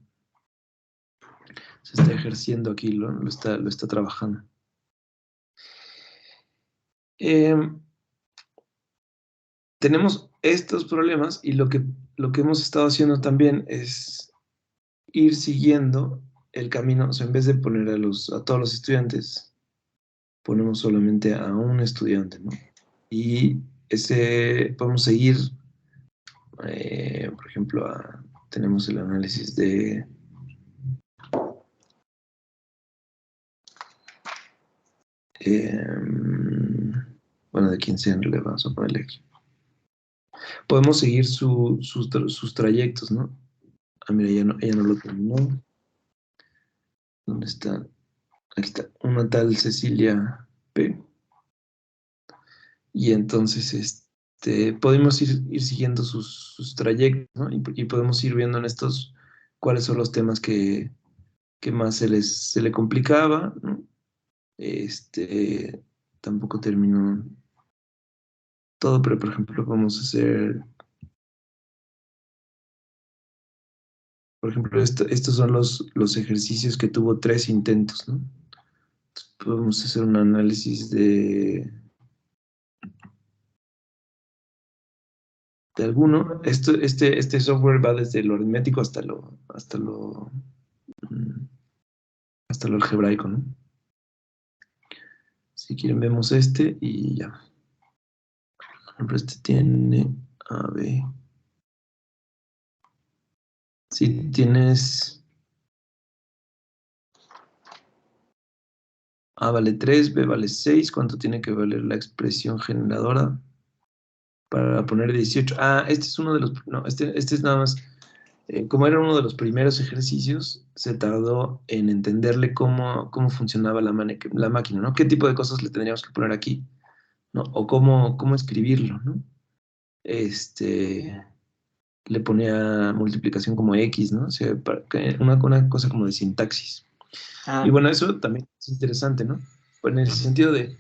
Se está ejerciendo aquí, lo está trabajando. Tenemos estos problemas y lo que hemos estado haciendo también es ir siguiendo el camino, o sea, en vez de poner a todos los estudiantes, ponemos solamente a un estudiante, ¿no? Y podemos seguir, por ejemplo, tenemos el análisis de bueno, de quién sea en realidad, vamos a ponerle aquí. Podemos seguir sus trayectos, ¿no? Ah, mira, ella no lo terminó. ¿Dónde está? Aquí está, una tal Cecilia P. Y entonces podemos ir siguiendo sus trayectos, ¿no? Y podemos ir viendo en estos cuáles son los temas que más se le complicaba, ¿no? Tampoco terminó todo, pero por ejemplo podemos hacer, por ejemplo, estos son los ejercicios que tuvo 3 intentos, ¿no? Entonces, podemos hacer un análisis de alguno. Este software va desde lo aritmético hasta lo algebraico, ¿no? Si quieren vemos y ya. Por ejemplo, este tiene A, B. Si tienes A vale 3, B vale 6, ¿cuánto tiene que valer la expresión generadora para poner 18? Ah, este es uno de los, no, este es nada más, como era uno de los primeros ejercicios, se tardó en entenderle cómo funcionaba la máquina, ¿no? ¿Qué tipo de cosas le tendríamos que poner aquí? ¿No? O cómo escribirlo, ¿no? Le ponía multiplicación como X, ¿no? O sea, una cosa como de sintaxis. Ah, Y bueno, eso también es interesante, ¿no? Pues en el sentido de,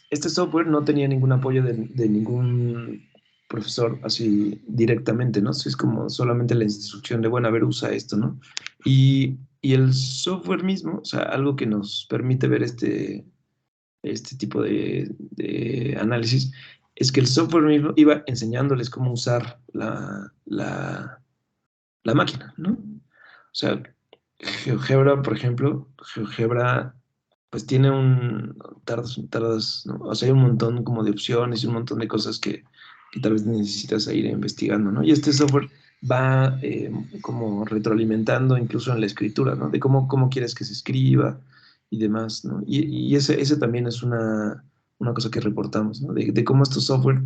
este software no tenía ningún apoyo de ningún profesor así directamente, ¿no? Es como solamente la instrucción de, bueno, a ver, usa esto, ¿no? Y el software mismo, o sea, algo que nos permite ver este tipo de análisis, es que el software mismo iba enseñándoles cómo usar la máquina, ¿no? O sea, GeoGebra, por ejemplo, GeoGebra, pues tiene tardas, ¿no? O sea, hay un montón como de opciones y un montón de cosas que tal vez necesitas ir investigando, ¿no? Y este software va como retroalimentando incluso en la escritura, ¿no? De cómo quieres que se escriba y demás, ¿no? Y ese también es una cosa que reportamos, ¿no? De cómo estos software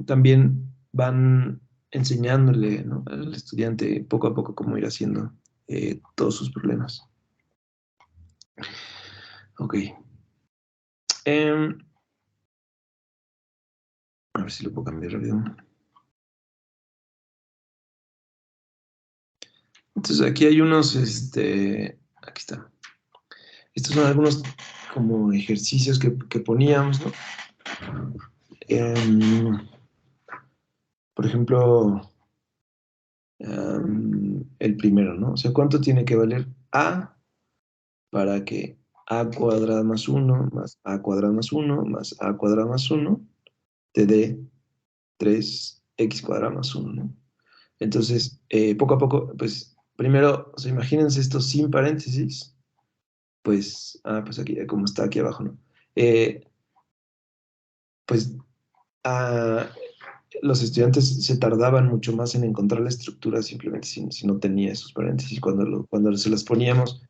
también van enseñándole, ¿no?, al estudiante poco a poco cómo ir haciendo todos sus problemas. Ok. A ver si lo puedo cambiar rápido. Entonces aquí hay unos, aquí está. Estos son algunos como ejercicios que poníamos, ¿no? Por ejemplo, el primero, ¿no? O sea, ¿cuánto tiene que valer A para que A cuadrado más 1 más A cuadrado más 1 más A cuadrado más 1 te dé 3x cuadrado más 1, ¿no? Entonces, poco a poco, pues, primero, o sea, imagínense esto sin paréntesis, pues, pues aquí, como está aquí abajo, ¿no? Pues, los estudiantes se tardaban mucho más en encontrar la estructura simplemente si no tenía esos paréntesis. Cuando se las poníamos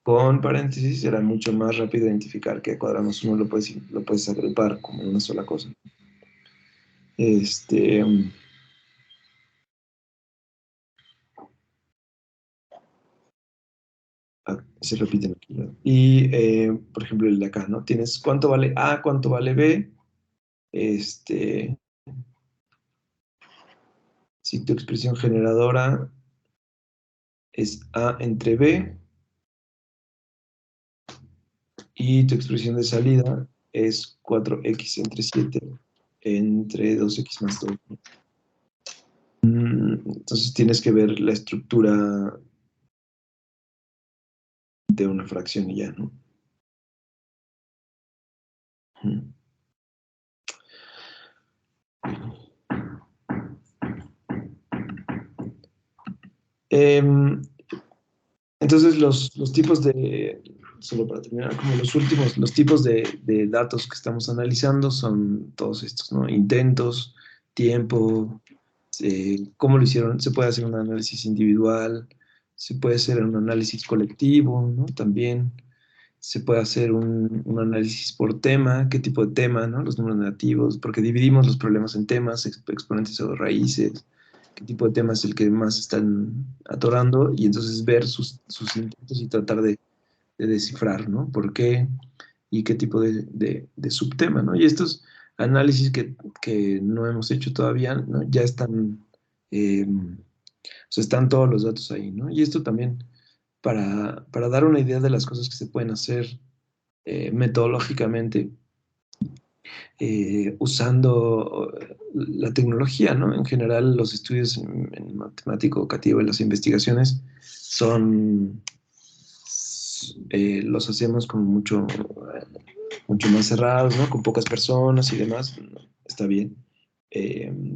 con paréntesis, era mucho más rápido identificar que cuadramos uno lo puedes agrupar como una sola cosa. Se repiten aquí, ¿no? Y, por ejemplo, el de acá, ¿no? Tienes cuánto vale A, cuánto vale B. Si tu expresión generadora es A entre B y tu expresión de salida es 4x entre 7 entre 2x más 2. Entonces tienes que ver la estructura de una fracción y ya, ¿no? Entonces los tipos de, solo para terminar, como los tipos de datos que estamos analizando son todos estos, ¿no? Intentos, tiempo, cómo lo hicieron. Se puede hacer un análisis individual, se puede hacer un análisis colectivo, ¿no? También se puede hacer un análisis por tema, qué tipo de tema, ¿no? Los números negativos, porque dividimos los problemas en temas, exponentes o raíces, qué tipo de tema es el que más están atorando, y entonces ver sus intentos y tratar de descifrar, ¿no? ¿Por qué? Y qué tipo de subtema, ¿no? Y estos análisis que no hemos hecho todavía, ¿no?, ya están, o sea, están todos los datos ahí, ¿no? Y esto también para dar una idea de las cosas que se pueden hacer metodológicamente, usando la tecnología, ¿no? En general, los estudios en matemático educativo y las investigaciones son, los hacemos como mucho más cerrados, ¿no? Con pocas personas y demás. Está bien.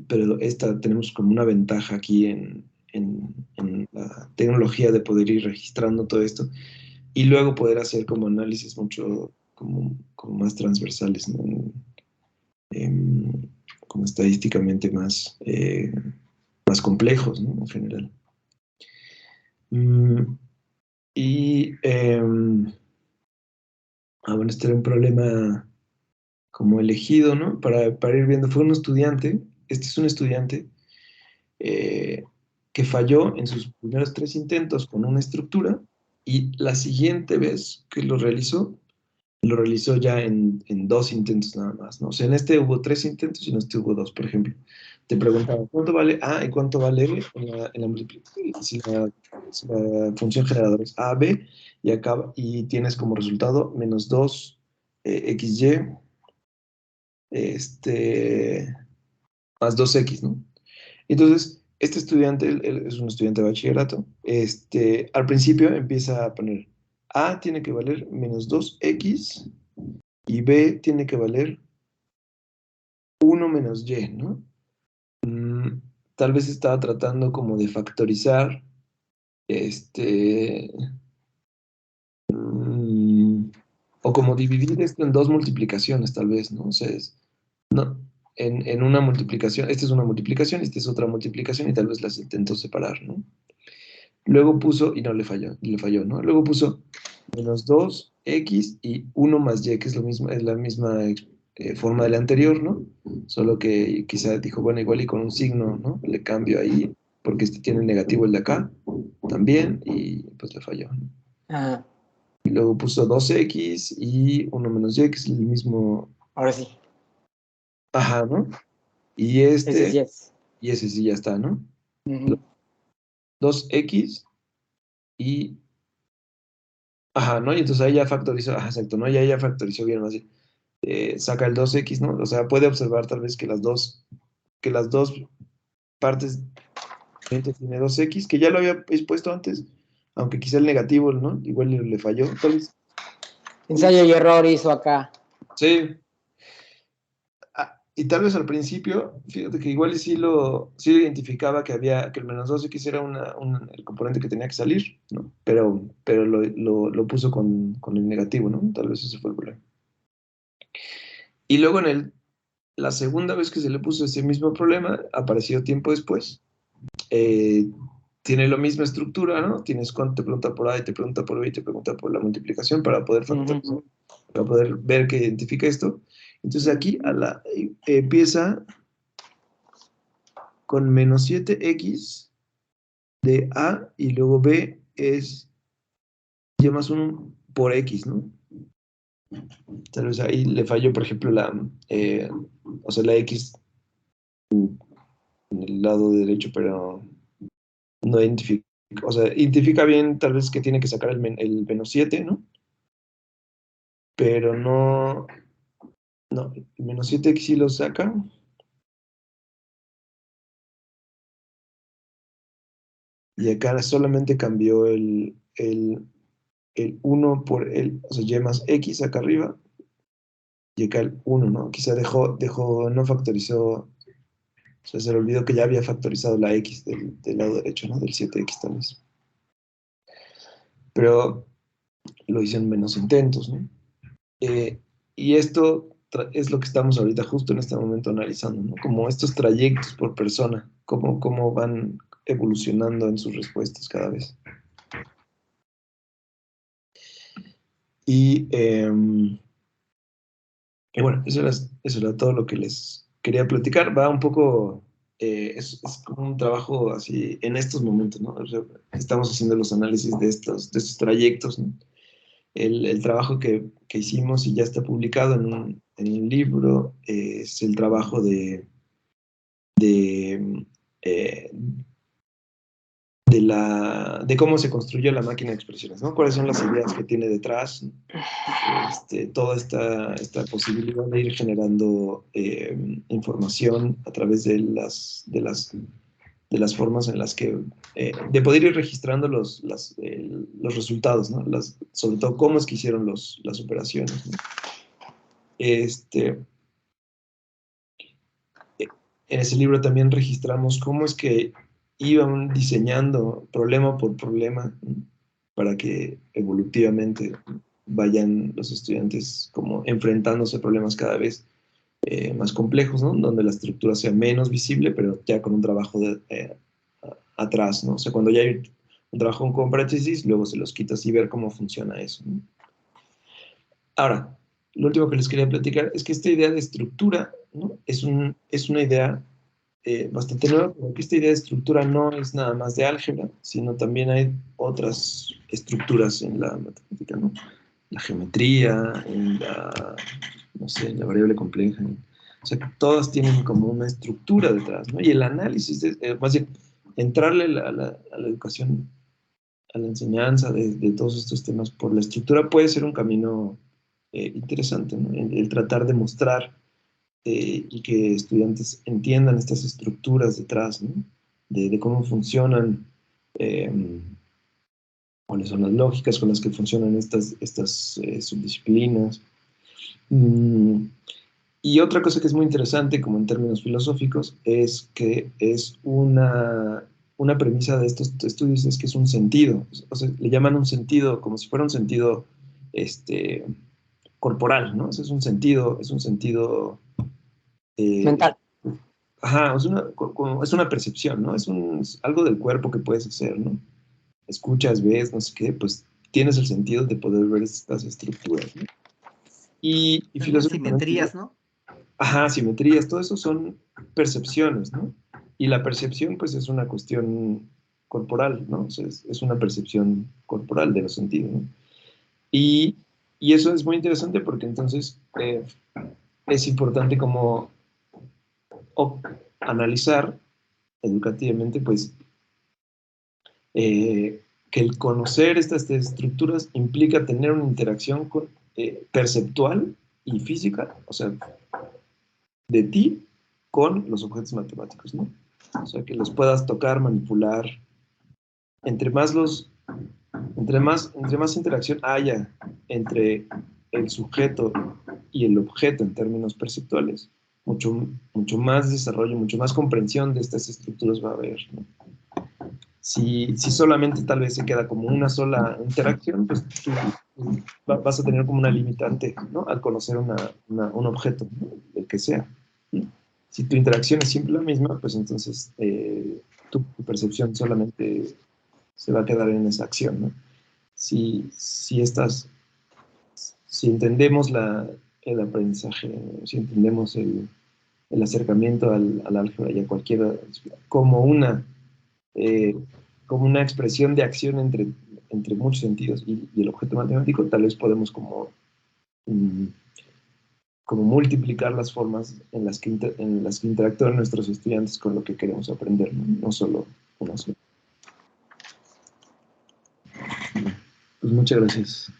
Pero tenemos como una ventaja aquí en la tecnología de poder ir registrando todo esto y luego poder hacer como análisis mucho como más transversales, ¿no? Como estadísticamente más complejos, ¿no? En general. Y bueno, este era un problema como elegido, ¿no? Para ir viendo. Fue un estudiante, este es un estudiante que falló en sus primeros 3 intentos con una estructura, y la siguiente vez que lo realizó ya en 2 intentos nada más, ¿no? O sea, en este hubo 3 intentos y en este hubo 2, por ejemplo. Te preguntaba, ¿cuánto vale A y cuánto vale B en la multiplicación? Si la función generadora es A, B, y tienes como resultado menos 2 XY más 2X, ¿no? Entonces, este estudiante, él es un estudiante de bachillerato, al principio empieza a poner A tiene que valer menos 2X y B tiene que valer 1 menos Y, ¿no? Tal vez estaba tratando como de factorizar, o como dividir esto en 2 multiplicaciones, tal vez, ¿no? O sea, no, en una multiplicación, esta es una multiplicación, esta es otra multiplicación, y tal vez las intentó separar, ¿no? Luego puso, y no le falló, ¿no? Luego puso menos 2x y 1 más y, que es lo mismo, es la misma forma del anterior, ¿no? Solo que quizá dijo, bueno, igual y con un signo, ¿no? Le cambio ahí, porque este tiene negativo el de acá también, y pues le falló, ¿no? Ajá. Y luego puso 2x y 1 menos y, que es el mismo, Ahora sí. ajá, ¿no? Y Ese sí es. y ese sí ya está, ¿no? Ujú. 2x y, ajá, ¿no? Y entonces ahí ya factorizó, ajá, exacto, ¿no? Ya factorizó bien, así. Saca el 2x, ¿no? O sea, puede observar tal vez que las dos partes tiene 2x, que ya lo había expuesto antes, aunque quizá el negativo, ¿no? Igual le falló, tal vez. Ensayo y error hizo acá. Sí. Y tal vez al principio, fíjate que igual sí lo identificaba que el menos 2x era el componente que tenía que salir, ¿no? Pero lo puso con el negativo, ¿no? Tal vez ese fue el problema. Y luego la segunda vez que se le puso ese mismo problema, apareció tiempo después. Tiene la misma estructura, ¿no? Te pregunta por A y te pregunta por B y te pregunta por la multiplicación para poder factorizar, para poder ver que identifica esto. Entonces aquí empieza con menos 7x de A y luego B es y más 1 por x, ¿no? Tal vez ahí le falló, por ejemplo, o sea, la x en el lado derecho, pero no identifica, o sea, identifica bien tal vez que tiene que sacar el menos 7, ¿no? Pero no, el menos 7x sí lo saca. Y acá solamente cambió el 1 por o sea, y más x acá arriba. Y acá el 1, ¿no? Quizá no factorizó, o sea, se le olvidó que ya había factorizado la x del lado derecho, ¿no? Del 7x tal vez. Pero lo hice en menos intentos, ¿no? Y esto es lo que estamos ahorita justo en este momento analizando, ¿no? Como estos trayectos por persona, cómo van evolucionando en sus respuestas cada vez. Y bueno, eso era todo lo que les quería platicar. Va un poco, es como un trabajo así en estos momentos, ¿no? O sea, estamos haciendo los análisis de estos trayectos, ¿no? El trabajo que hicimos y ya está publicado en un libro es el trabajo de eh, de cómo se construyó la máquina de expresiones, ¿no? Cuáles son las ideas que tiene detrás, toda esta posibilidad de ir generando información a través de las formas en las que, de poder ir registrando los resultados, ¿no? Sobre todo cómo es que hicieron las operaciones, ¿no? En ese libro también registramos cómo es que iban diseñando problema por problema, ¿no? Para que evolutivamente vayan los estudiantes como enfrentándose a problemas cada vez más complejos, ¿no? Donde la estructura sea menos visible, pero ya con un trabajo atrás, ¿no? O sea, cuando ya hay un trabajo con paréntesis, luego se los quitas y ver cómo funciona eso, ¿no? Ahora, lo último que les quería platicar es que esta idea de estructura, ¿no? Es una idea bastante nueva, porque esta idea de estructura no es nada más de álgebra, sino también hay otras estructuras en la matemática, ¿no? La geometría, no sé, la variable compleja, ¿no? O sea, que todas tienen como una estructura detrás, ¿no? Y el análisis, más bien, entrarle a la educación, a la enseñanza de todos estos temas por la estructura puede ser un camino interesante, ¿no? El tratar de mostrar y que estudiantes entiendan estas estructuras detrás, ¿no? De cómo funcionan, eh, cuáles son las lógicas con las que funcionan estas subdisciplinas. Y otra cosa que es muy interesante, como en términos filosóficos, es que es una premisa de estos estudios, es que es un sentido. O sea, le llaman un sentido como si fuera un sentido corporal, ¿no? O sea, es un sentido Mental. ajá, es una percepción, ¿no? Es algo del cuerpo que puedes hacer, ¿no? Escuchas, ves, no sé qué, pues tienes el sentido de poder ver estas estructuras, ¿no? Y Algunas filosóficamente, simetrías, ¿no? Ajá, simetrías, todo eso son percepciones, ¿no? Y la percepción, pues, es una cuestión corporal, ¿no? O sea, es una percepción corporal de los sentidos, ¿no? Y, y eso es muy interesante porque entonces es importante como analizar educativamente, pues, que el conocer estas estructuras implica tener una interacción perceptual y física, o sea, de ti con los objetos matemáticos, ¿no? O sea, que los puedas tocar, manipular. Entre más interacción haya entre el sujeto y el objeto en términos perceptuales, mucho más desarrollo, mucho más comprensión de estas estructuras va a haber, ¿no? Si solamente tal vez se queda como una sola interacción, pues tú vas a tener como una limitante, ¿no? Al conocer un objeto, ¿no? El que sea, ¿no? Si tu interacción es siempre la misma, pues entonces tu percepción solamente se va a quedar en esa acción, ¿no? Si entendemos el aprendizaje, si entendemos el acercamiento al álgebra y a cualquier eh, como una expresión de acción entre muchos sentidos y el objeto matemático, tal vez podemos como multiplicar las formas en las que interactúan nuestros estudiantes con lo que queremos aprender, no solo una sola. Pues muchas gracias.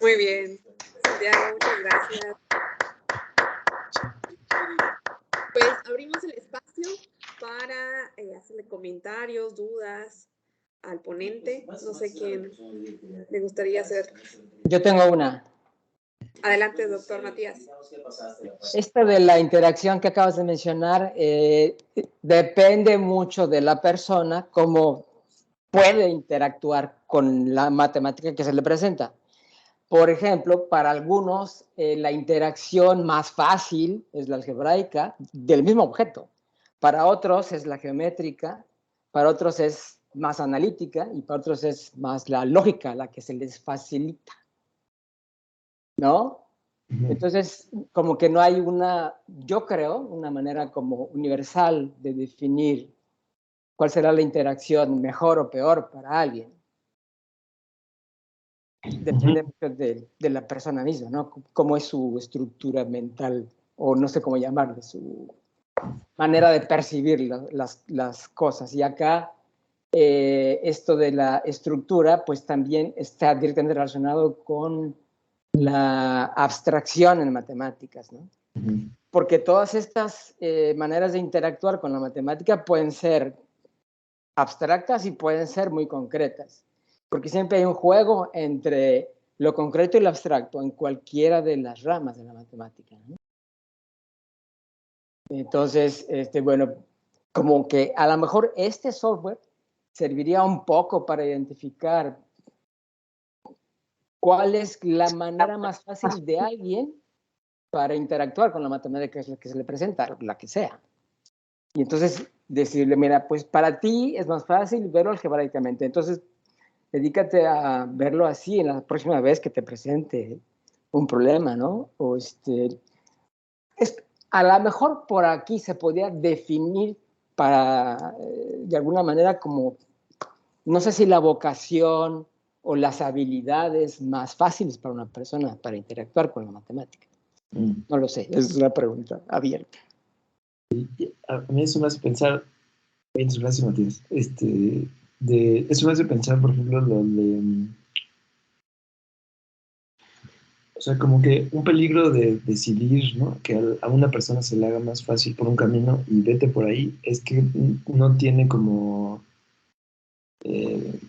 Muy bien, Santiago, muchas gracias. Pues abrimos el espacio para hacerle comentarios, dudas al ponente. No sé quién le gustaría hacer. Yo tengo una. Adelante, doctor Matías. Esta de la interacción que acabas de mencionar depende mucho de la persona, cómo puede interactuar con la matemática que se le presenta. Por ejemplo, para algunos la interacción más fácil es la algebraica del mismo objeto. Para otros es la geométrica, para otros es más analítica y para otros es más la lógica la que se les facilita, ¿no? Entonces, como que no hay yo creo, una manera como universal de definir cuál será la interacción mejor o peor para alguien. Depende mucho de la persona misma, ¿no? Cómo es su estructura mental, o no sé cómo llamarle, su manera de percibir las cosas. Y acá, esto de la estructura, pues también está directamente relacionado con la abstracción en matemáticas, ¿no? Porque todas estas maneras de interactuar con la matemática pueden ser abstractas y pueden ser muy concretas, porque siempre hay un juego entre lo concreto y lo abstracto en cualquiera de las ramas de la matemática, ¿no? Entonces, bueno, como que a lo mejor este software serviría un poco para identificar cuál es la manera más fácil de alguien para interactuar con la matemática que se le presenta, la que sea. Y entonces decirle, mira, pues para ti es más fácil verlo algebraicamente. Entonces, dedícate a verlo así en la próxima vez que te presente un problema, ¿no? O a lo mejor por aquí se podría definir para, de alguna manera, como, no sé si la vocación o las habilidades más fáciles para una persona para interactuar con la matemática. No lo sé, es una pregunta abierta. A mí eso me hace pensar, gracias Matías, eso me hace pensar, por ejemplo, lo de, o sea, como que un peligro de decidir, ¿no? Que a una persona se le haga más fácil por un camino y vete por ahí, es que no tiene como el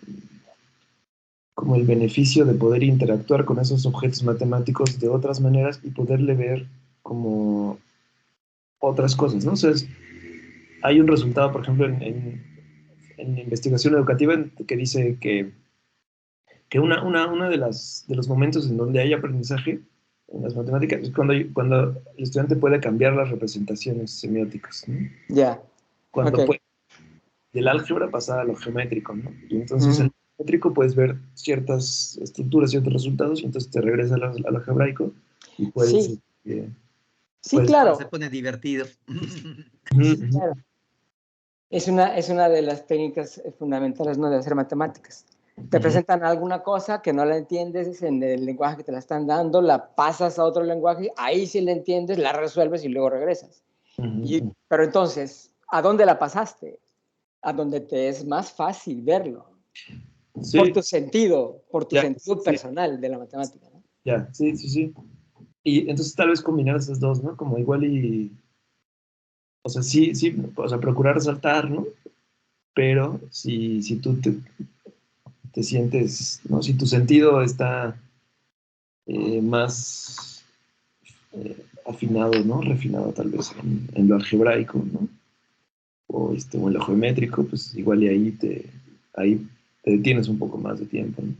beneficio de poder interactuar con esos objetos matemáticos de otras maneras y poderle ver como otras cosas, ¿no? O sea, hay un resultado, por ejemplo, en investigación educativa que dice que una de los momentos en donde hay aprendizaje en las matemáticas es cuando el estudiante puede cambiar las representaciones semióticas, ¿no? Ya. Cuando puede del álgebra pasar a lo geométrico, ¿no? Y entonces en lo geométrico puedes ver ciertas estructuras, ciertos resultados, y entonces te regresas al algebraico y puedes... Sí. Sí, Pues, claro. Se pone divertido. Claro. Es una de las técnicas fundamentales, ¿no?, de hacer matemáticas. Te presentan alguna cosa que no la entiendes en el lenguaje que te la están dando, la pasas a otro lenguaje, ahí sí la entiendes, la resuelves y luego regresas. Pero entonces, ¿a dónde la pasaste? A donde te es más fácil verlo. Sí, Por tu sentido sí. personal de la matemática, ¿no? Ya, sí. Y entonces tal vez combinar esas dos, ¿no? Como igual y, o sea, sí, o sea, procurar resaltar, ¿no? Pero si tú te sientes, ¿no? Si tu sentido está más afinado, ¿no? Refinado tal vez en lo algebraico, ¿no? O en lo geométrico, pues igual y ahí te detienes un poco más de tiempo, ¿no?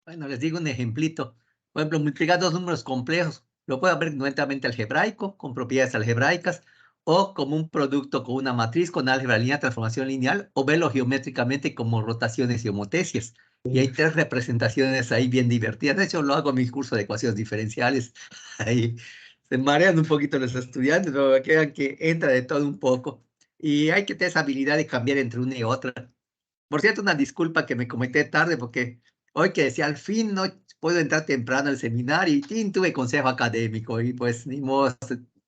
Bueno, les digo un ejemplito. Por ejemplo, multiplicar dos números complejos. Lo puedo ver netamente algebraico, con propiedades algebraicas, o como un producto con una matriz, con álgebra lineal, transformación lineal, o verlo geométricamente como rotaciones y homotecias. Y hay tres representaciones ahí bien divertidas. De hecho, lo hago en mi curso de ecuaciones diferenciales. Ahí se marean un poquito los estudiantes, pero quedan que entra de todo un poco. Y hay que tener esa habilidad de cambiar entre una y otra. Por cierto, una disculpa que me comenté tarde, porque hoy que decía, al fin no puedo entrar temprano al seminario y tuve consejo académico y pues ni modo,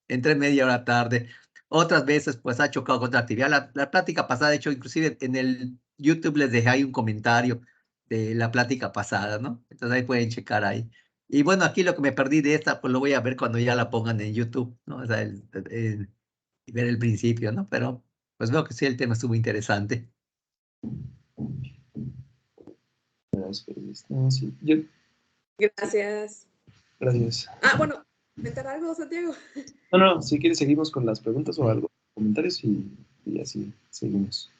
entré media hora tarde. Otras veces pues ha chocado con otra actividad. La plática pasada, de hecho, inclusive en el YouTube les dejé ahí un comentario de la plática pasada, ¿no? Entonces ahí pueden checar ahí. Y bueno, aquí lo que me perdí de esta, pues lo voy a ver cuando ya la pongan en YouTube, ¿no? O sea, ver el principio, ¿no? Pero pues veo que sí, el tema estuvo interesante. Sí, Gracias. gracias. Bueno, ¿comentar algo, Santiago? No, si quieres seguimos con las preguntas o algo, comentarios y así seguimos.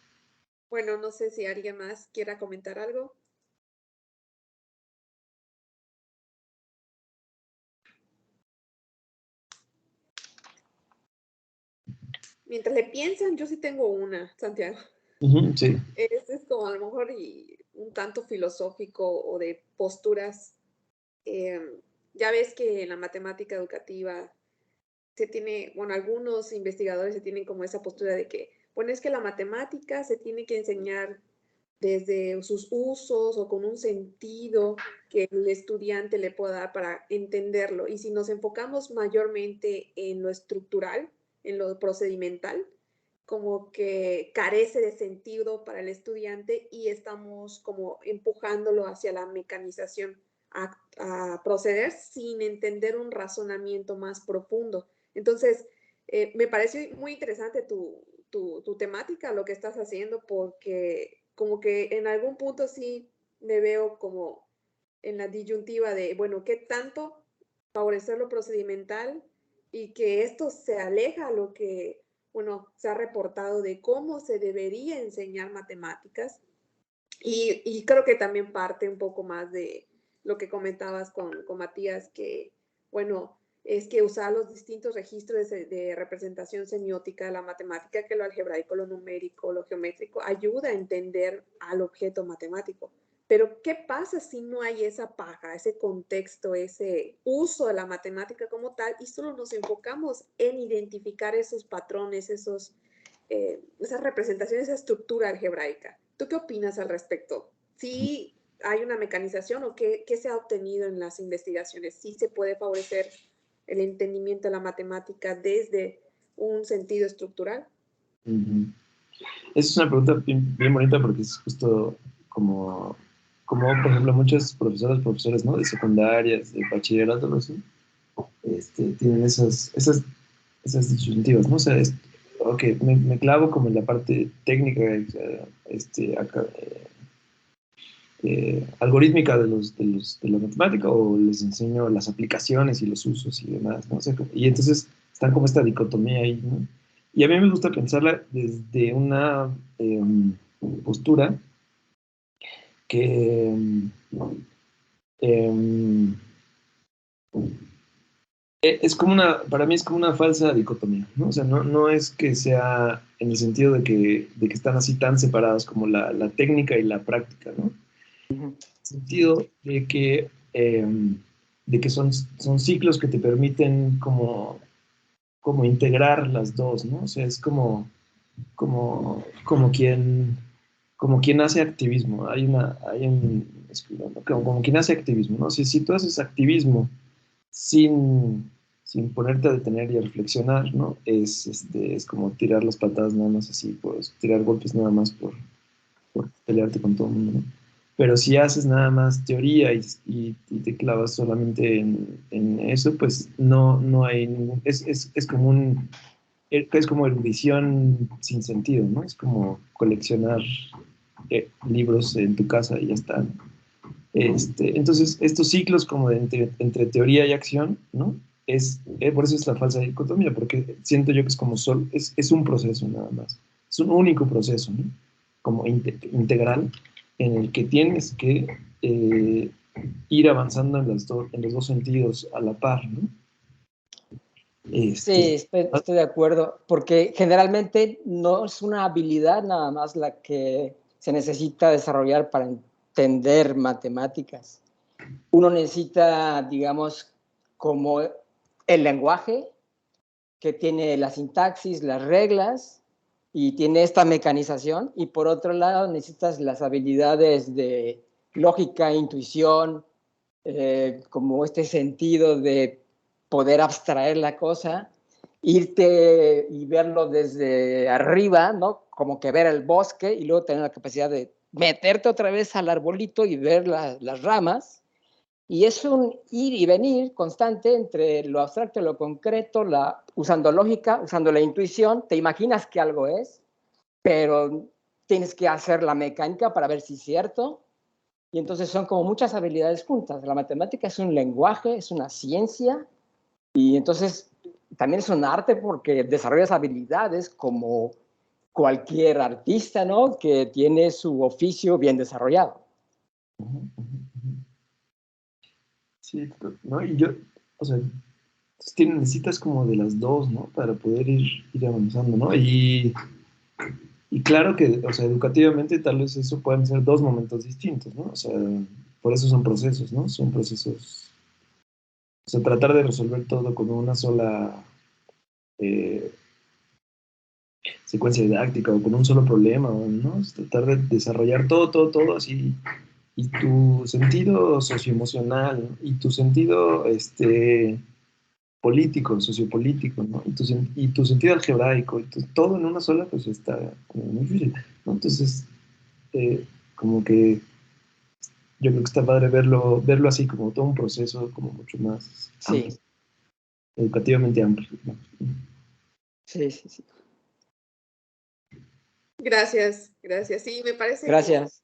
Bueno, no sé si alguien más quiera comentar algo. Mientras le piensan, yo sí tengo una, Santiago. Sí. Este es como a lo mejor y un tanto filosófico o de posturas. Ya ves que en la matemática educativa se tiene, bueno, algunos investigadores se tienen como esa postura de que, bueno, es que la matemática se tiene que enseñar desde sus usos o con un sentido que el estudiante le pueda dar para entenderlo. Y si nos enfocamos mayormente en lo estructural, en lo procedimental, como que carece de sentido para el estudiante y estamos como empujándolo hacia la mecanización a proceder sin entender un razonamiento más profundo. Entonces, me parece muy interesante tu temática, lo que estás haciendo, porque como que en algún punto sí me veo como en la disyuntiva de, bueno, ¿qué tanto favorecer lo procedimental y que esto se aleja a lo que, bueno, se ha reportado de cómo se debería enseñar matemáticas? Y creo que también parte un poco más de lo que comentabas con Matías, que, bueno, es que usar los distintos registros de representación semiótica de la matemática, que lo algebraico, lo numérico, lo geométrico, ayuda a entender al objeto matemático. Pero, ¿qué pasa si no hay esa paja, ese contexto, ese uso de la matemática como tal y solo nos enfocamos en identificar esos patrones, esas representaciones, esa estructura algebraica? ¿Tú qué opinas al respecto? ¿Sí hay una mecanización o qué se ha obtenido en las investigaciones? ¿Sí se puede favorecer el entendimiento de la matemática desde un sentido estructural? Esa es una pregunta bien bonita porque es justo como por ejemplo, muchos profesores, ¿no? De secundarias, de bachillerato, no sé, tienen esas disyuntivas, ¿no? O sea, ok, me clavo como en la parte técnica, algorítmica de la matemática o les enseño las aplicaciones y los usos y demás, ¿no? O sea, y entonces están como esta dicotomía ahí, ¿no? Y a mí me gusta pensarla desde una postura que em, es como para mí es como una falsa dicotomía, ¿no? O sea, no es que sea en el sentido de que están así tan separadas como la técnica y la práctica, ¿no? Sentido de que son ciclos que te permiten como como integrar las dos, ¿no? O sea, es como quien hace activismo. Como quien hace activismo, ¿no? Si tú haces activismo sin ponerte a detener y a reflexionar, ¿no? Es como tirar las patadas nada más así, pues tirar golpes nada más por pelearte con todo el mundo, ¿no? Pero si haces nada más teoría y te clavas solamente en eso, pues no hay ningún... Es como erudición sin sentido, ¿no? Es como coleccionar libros en tu casa y ya está, ¿no? Entonces, estos ciclos como de entre teoría y acción, ¿no? Por eso es la falsa dicotomía, porque siento yo que es como es un proceso nada más. Es un único proceso, ¿no? Como integral, en el que tienes que ir avanzando en los dos sentidos a la par, ¿no? Sí, estoy de acuerdo, porque generalmente no es una habilidad nada más la que se necesita desarrollar para entender matemáticas. Uno necesita, digamos, como el lenguaje, que tiene la sintaxis, las reglas, y tiene esta mecanización, y por otro lado necesitas las habilidades de lógica, intuición, como este sentido de poder abstraer la cosa, irte y verlo desde arriba, ¿no? Como que ver el bosque y luego tener la capacidad de meterte otra vez al arbolito y ver las ramas. Y es un ir y venir constante entre lo abstracto y lo concreto, usando lógica, usando la intuición. Te imaginas que algo es, pero tienes que hacer la mecánica para ver si es cierto. Y entonces son como muchas habilidades juntas. La matemática es un lenguaje, es una ciencia, y entonces también es un arte porque desarrollas habilidades como cualquier artista, ¿no? Que tiene su oficio bien desarrollado. Sí, ¿no? O sea, necesitas como de las dos, ¿no? Para poder ir avanzando, ¿no? Y claro que, o sea, educativamente tal vez eso pueden ser dos momentos distintos, ¿no? O sea, por eso son procesos, ¿no? Son procesos, o sea, tratar de resolver todo con una sola eh, secuencia didáctica o con un solo problema, ¿no? Es tratar de desarrollar todo así. Y tu sentido socioemocional, ¿no? Y tu sentido, político, sociopolítico, ¿no? Y tu sentido algebraico, todo en una sola, pues está como muy difícil, ¿no? Entonces, como que yo creo que está padre verlo así, como todo un proceso, como mucho más Sí, amplio, educativamente amplio, ¿no? sí. Gracias, gracias. Sí, me parece Gracias.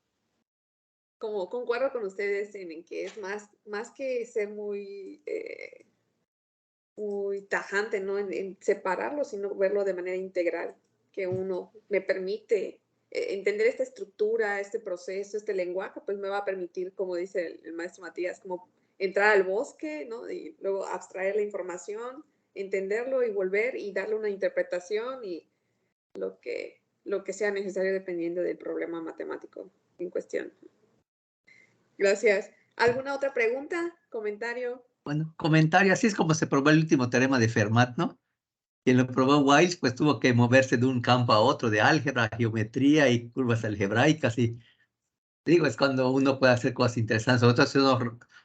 como concuerdo con ustedes en que es más que ser muy tajante, ¿no? En separarlo, sino verlo de manera integral, que uno me permite entender esta estructura, este proceso, este lenguaje, pues me va a permitir, como dice el maestro Matías, como entrar al bosque, ¿no? Y luego abstraer la información, entenderlo y volver y darle una interpretación y lo que sea necesario dependiendo del problema matemático en cuestión. Gracias. ¿Alguna otra pregunta? ¿Comentario? Bueno, comentario, así es como se probó el último teorema de Fermat, ¿no? Quien lo probó Wiles, pues tuvo que moverse de un campo a otro, de álgebra, geometría y curvas algebraicas. Y digo, es cuando uno puede hacer cosas interesantes. Sobre todo si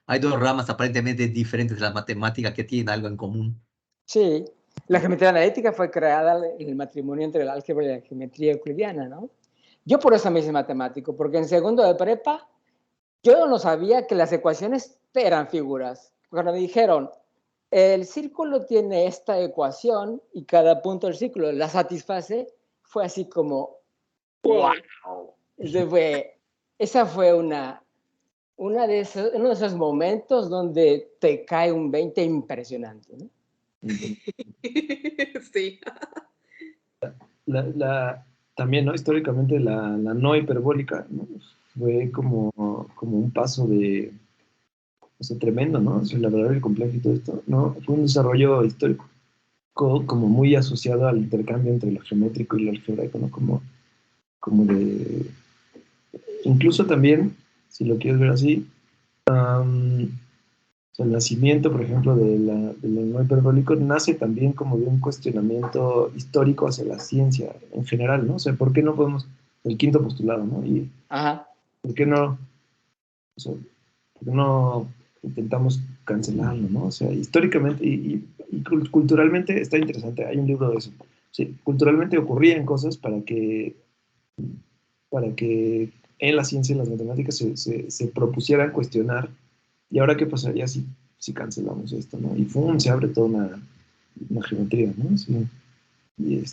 hay dos ramas aparentemente diferentes de la matemática que tienen algo en común. Sí, la geometría analítica fue creada en el matrimonio entre el álgebra y la geometría euclidiana, ¿no? Yo por eso me hice matemático, porque en segundo de prepa yo no sabía que las ecuaciones eran figuras. Cuando me dijeron, el círculo tiene esta ecuación y cada punto del círculo la satisface, fue así como, wow. Esa fue uno de esos momentos donde te cae un 20 impresionante, ¿no? Sí. También, ¿no? Históricamente la no hiperbólica, ¿no? Fue como un paso o sea, tremendo, ¿no? O sea, la verdad, el complejo y todo esto, ¿no? Fue un desarrollo histórico como muy asociado al intercambio entre lo geométrico y lo algebraico, ¿no? Como de... Incluso también, si lo quieres ver así, sea, el nacimiento, por ejemplo, del lenguaje hiperbólico nace también como de un cuestionamiento histórico hacia la ciencia en general, ¿no? O sea, ¿por qué no podemos, el quinto postulado, ¿no? Y Ajá. ¿por qué no, o sea, por qué no intentamos cancelarlo, ¿no? O sea, históricamente y culturalmente está interesante, hay un libro de eso. Sí, culturalmente ocurrían cosas para que en la ciencia y en las matemáticas se propusieran cuestionar, ¿y ahora qué pasaría si cancelamos esto, ¿no? Y ¡pum! Se abre toda una geometría, ¿no? Sí. Y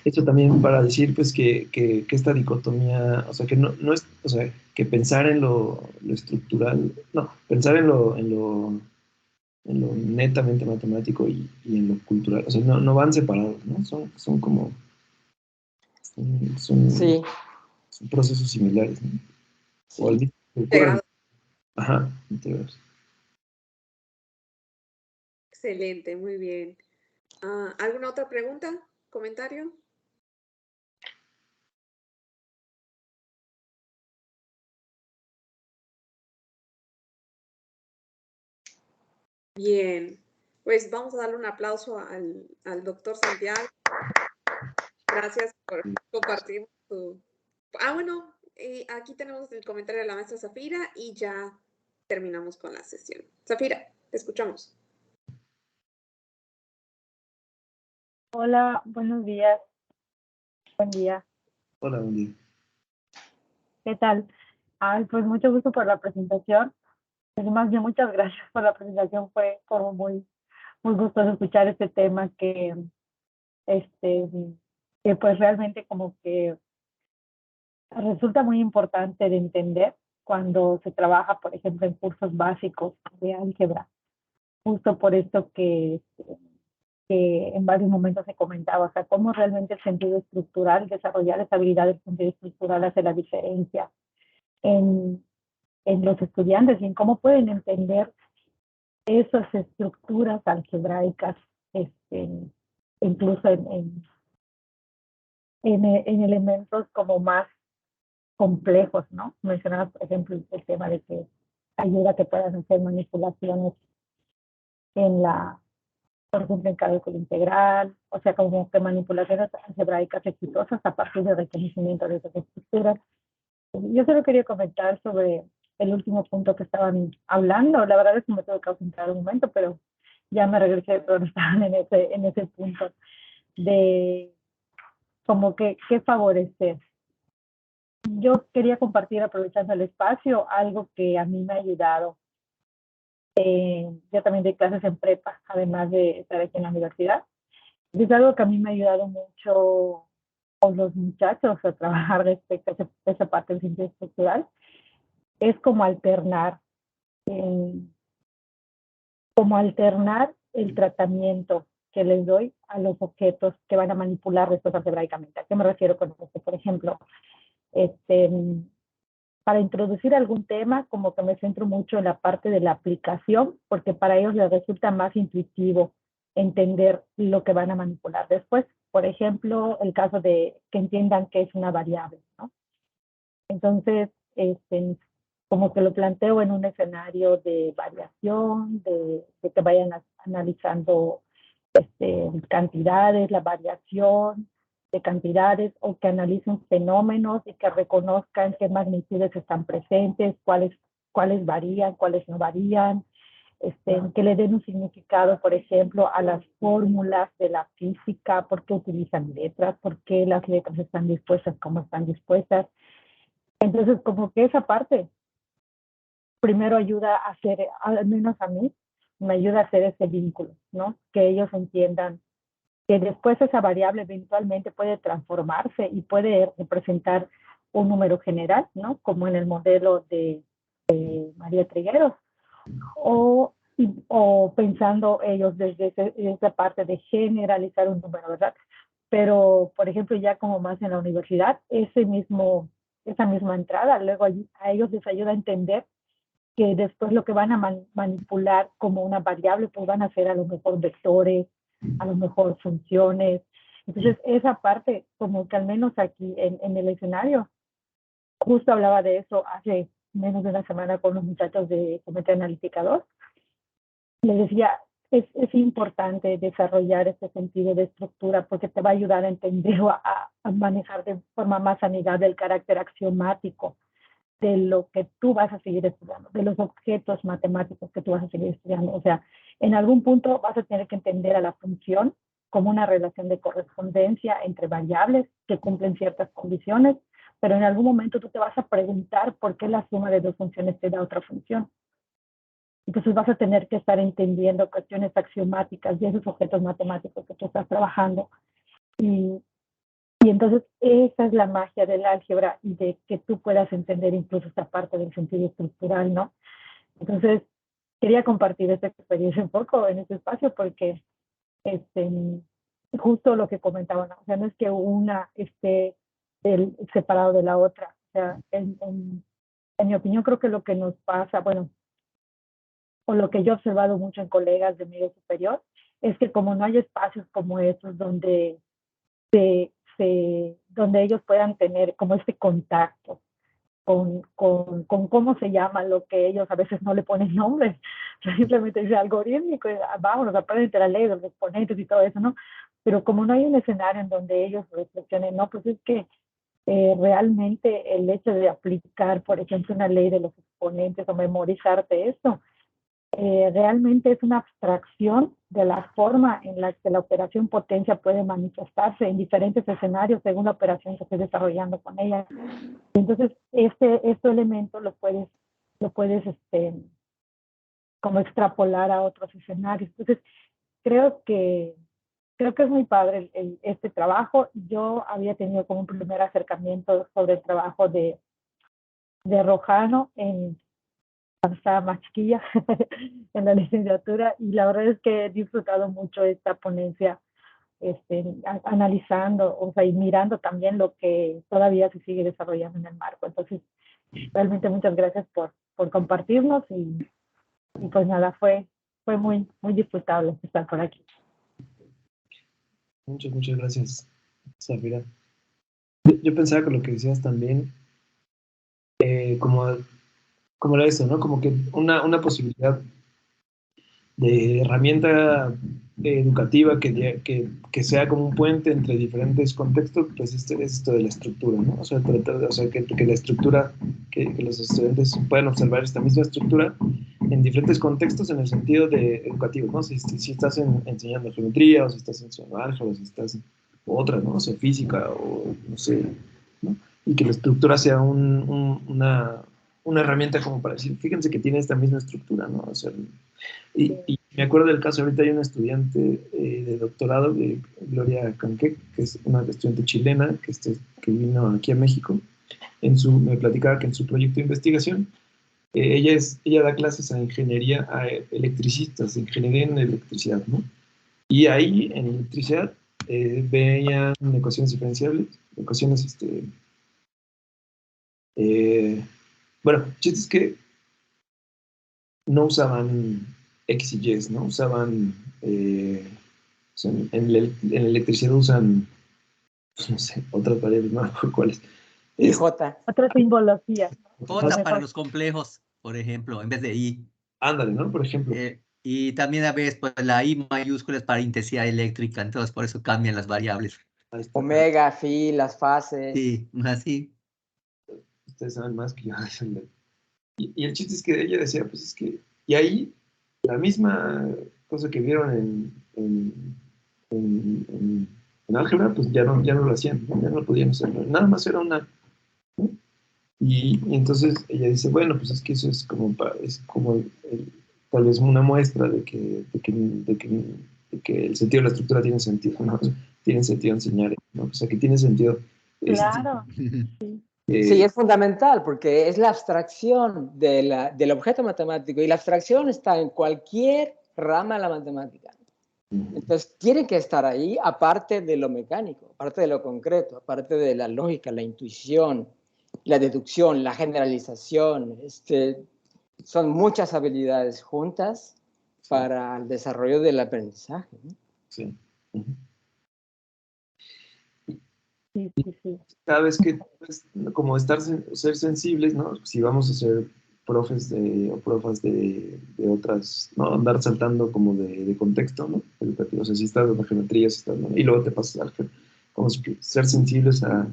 esto también para decir, pues, que esta dicotomía, o sea, que no es, o sea, que pensar en lo estructural, no, pensar en lo netamente matemático y en lo cultural, o sea, no van separados, ¿no? Son como, son, Sí, son procesos similares, ¿no? O al sí. mismo que ocurren, Integrado. ajá, integrados. Excelente, muy bien. ¿Alguna otra pregunta? ¿Comentario? Bien, pues vamos a darle un aplauso al doctor Santiago. Gracias por compartir tu... Bueno, aquí tenemos el comentario de la maestra Zafira y ya terminamos con la sesión. Zafira, te escuchamos. Hola, buenos días. Buen día. Hola, buen día. ¿Qué tal? Ay, pues mucho gusto por la presentación. Pues más bien muchas gracias por la presentación. Fue como muy gustoso escuchar este tema este, que pues realmente como que resulta muy importante de entender cuando se trabaja, por ejemplo, en cursos básicos de álgebra. Justo por esto que en varios momentos se comentaba, o sea, cómo realmente el sentido estructural, desarrollar esa habilidad del sentido estructural hace la diferencia en, en los estudiantes y en cómo pueden entender esas estructuras algebraicas, incluso en elementos como más complejos, ¿no? Mencionabas, por ejemplo, el tema de que ayuda a que puedan hacer manipulaciones en por ejemplo, en cálculo integral, o sea, como que manipulaciones algebraicas exitosas a partir del reconocimiento de esas estructuras. Yo solo quería comentar sobre el último punto que estaban hablando. La verdad es que me tuve que ausentar un momento, pero ya me regresé donde estaban en ese punto de como que qué favorecer. Yo quería compartir, aprovechando el espacio, algo que a mí me ha ayudado. Yo también doy clases en prepa, además de estar aquí en la universidad. Es algo que a mí me ha ayudado mucho con los muchachos a trabajar respecto a esa parte del sentido estructural. Es eh, como alternar el tratamiento que les doy a los objetos que van a manipular después algebraicamente. ¿A qué me refiero con esto? Por ejemplo, este, para introducir algún tema, como que me centro mucho en la parte de la aplicación, porque para ellos les resulta más intuitivo entender lo que van a manipular después. Por ejemplo, el caso de que entiendan que es una variable, ¿no? Entonces, como que lo planteo en un escenario de variación, de que vayan analizando cantidades, la variación de cantidades, o que analicen fenómenos y que reconozcan qué magnitudes están presentes, cuáles varían, cuáles no varían, que le den un significado, por ejemplo, a las fórmulas de la física, por qué utilizan letras, por qué las letras están dispuestas como están dispuestas. Entonces, como que esa parte primero ayuda a hacer, al menos a mí, me ayuda a hacer ese vínculo, ¿no? Que ellos entiendan que después esa variable eventualmente puede transformarse y puede representar un número general, ¿no? Como en el modelo de María Trigueros, o pensando ellos desde esa parte de generalizar un número, ¿verdad? Pero, por ejemplo, ya como más en la universidad, esa misma entrada, luego a ellos les ayuda a entender que después lo que van a manipular como una variable, pues van a ser a lo mejor vectores, a lo mejor funciones. Entonces, esa parte, como que al menos aquí en el escenario, justo hablaba de eso hace menos de una semana con los muchachos de Geometría Analítica 2. Les decía, es importante desarrollar este sentido de estructura porque te va a ayudar a entender o a manejar de forma más amigable el carácter axiomático de lo que tú vas a seguir estudiando, de los objetos matemáticos que tú vas a seguir estudiando. O sea, en algún punto vas a tener que entender a la función como una relación de correspondencia entre variables que cumplen ciertas condiciones, pero en algún momento tú te vas a preguntar por qué la suma de dos funciones te da otra función. Entonces vas a tener que estar entendiendo cuestiones axiomáticas de esos objetos matemáticos que tú estás trabajando. Y entonces esa es la magia del álgebra y de que tú puedas entender incluso esta parte del sentido estructural, ¿no? Entonces quería compartir esta experiencia un poco en este espacio porque justo lo que comentaban, ¿no? O sea, no es que una esté separado de la otra. O sea, en mi opinión creo que lo que nos pasa, bueno, o lo que yo he observado mucho en colegas de medio superior, es que como no hay espacios como estos donde donde ellos puedan tener como este contacto con cómo se llama lo que ellos a veces no le ponen nombre, simplemente dice algorítmico, vámonos, aprenden la ley, los exponentes y todo eso, ¿no? Pero como no hay un escenario en donde ellos reflexionen, no, pues es que realmente el hecho de aplicar, por ejemplo, una ley de los exponentes o memorizarte esto, realmente es una abstracción de la forma en la que la operación potencia puede manifestarse en diferentes escenarios según la operación que estés desarrollando con ella. Entonces, este elemento lo puedes como extrapolar a otros escenarios. Entonces, creo que es muy padre este trabajo. Yo había tenido como un primer acercamiento sobre el trabajo de Rojano cuando estaba más chiquilla en la licenciatura, y la verdad es que he disfrutado mucho esta ponencia, analizando, o sea, y mirando también lo que todavía se sigue desarrollando en el marco. Entonces, realmente muchas gracias por compartirnos y pues nada, fue muy disfrutable estar por aquí. Muchas gracias, Zafira. Yo pensaba con lo que decías también, como era eso, ¿no? Como que una posibilidad de herramienta educativa que sea como un puente entre diferentes contextos, pues es esto de la estructura, ¿no? O sea, tratar de, o sea, que la estructura, que los estudiantes puedan observar esta misma estructura en diferentes contextos en el sentido de educativo, ¿no? Si estás enseñando geometría, o si estás enseñando álgebra, o si estás otra, ¿no? O sea, física, o no sé, ¿no? Y que la estructura sea una herramienta como para decir, fíjense que tiene esta misma estructura, ¿no? O sea, y me acuerdo del caso, ahorita hay una estudiante de doctorado, Gloria Canque, que es una estudiante chilena que vino aquí a México. Me platicaba que en su proyecto de investigación, ella da clases a ingeniería, a electricistas, ingeniería en electricidad, ¿no? Y ahí, en electricidad, veían ecuaciones diferenciables, ecuaciones, bueno, el chiste es que no usaban X y Y, ¿no? Usaban, o sea, en la electricidad usan, pues, no sé, otras variables, no por cuáles. Y J. Otra simbología. J para los complejos, por ejemplo, en vez de I. Ándale, ¿no? Por ejemplo. Y también a veces pues, la I mayúscula es para intensidad eléctrica, entonces por eso cambian las variables. Omega, phi, las fases. Sí, así. Ustedes saben más que yo. Y el chiste es que ella decía, pues es que, y ahí la misma cosa que vieron en álgebra, pues ya no lo hacían, ¿no? Ya no lo podían hacer, ¿no? Nada más era una, ¿no? Y entonces ella dice, bueno, pues es que eso es como tal vez una muestra de que el sentido de la estructura tiene sentido, ¿no? Tiene sentido enseñar, ¿no? O sea, que tiene sentido. Claro. Sí, es fundamental porque es la abstracción del objeto matemático, y la abstracción está en cualquier rama de la matemática. Entonces, tiene que estar ahí, aparte de lo mecánico, aparte de lo concreto, aparte de la lógica, la intuición, la deducción, la generalización. Son muchas habilidades juntas para el desarrollo del aprendizaje, ¿no? Sí. Sí. Cada vez que, pues, como ser sensibles, ¿no? Si vamos a ser profes o profas de otras, ¿no? Andar saltando como de contexto, ¿no? Educativo. O sea, si estás dando geometría, si estás, ¿no? Y luego te pasas al álgebra. Como ser sensibles a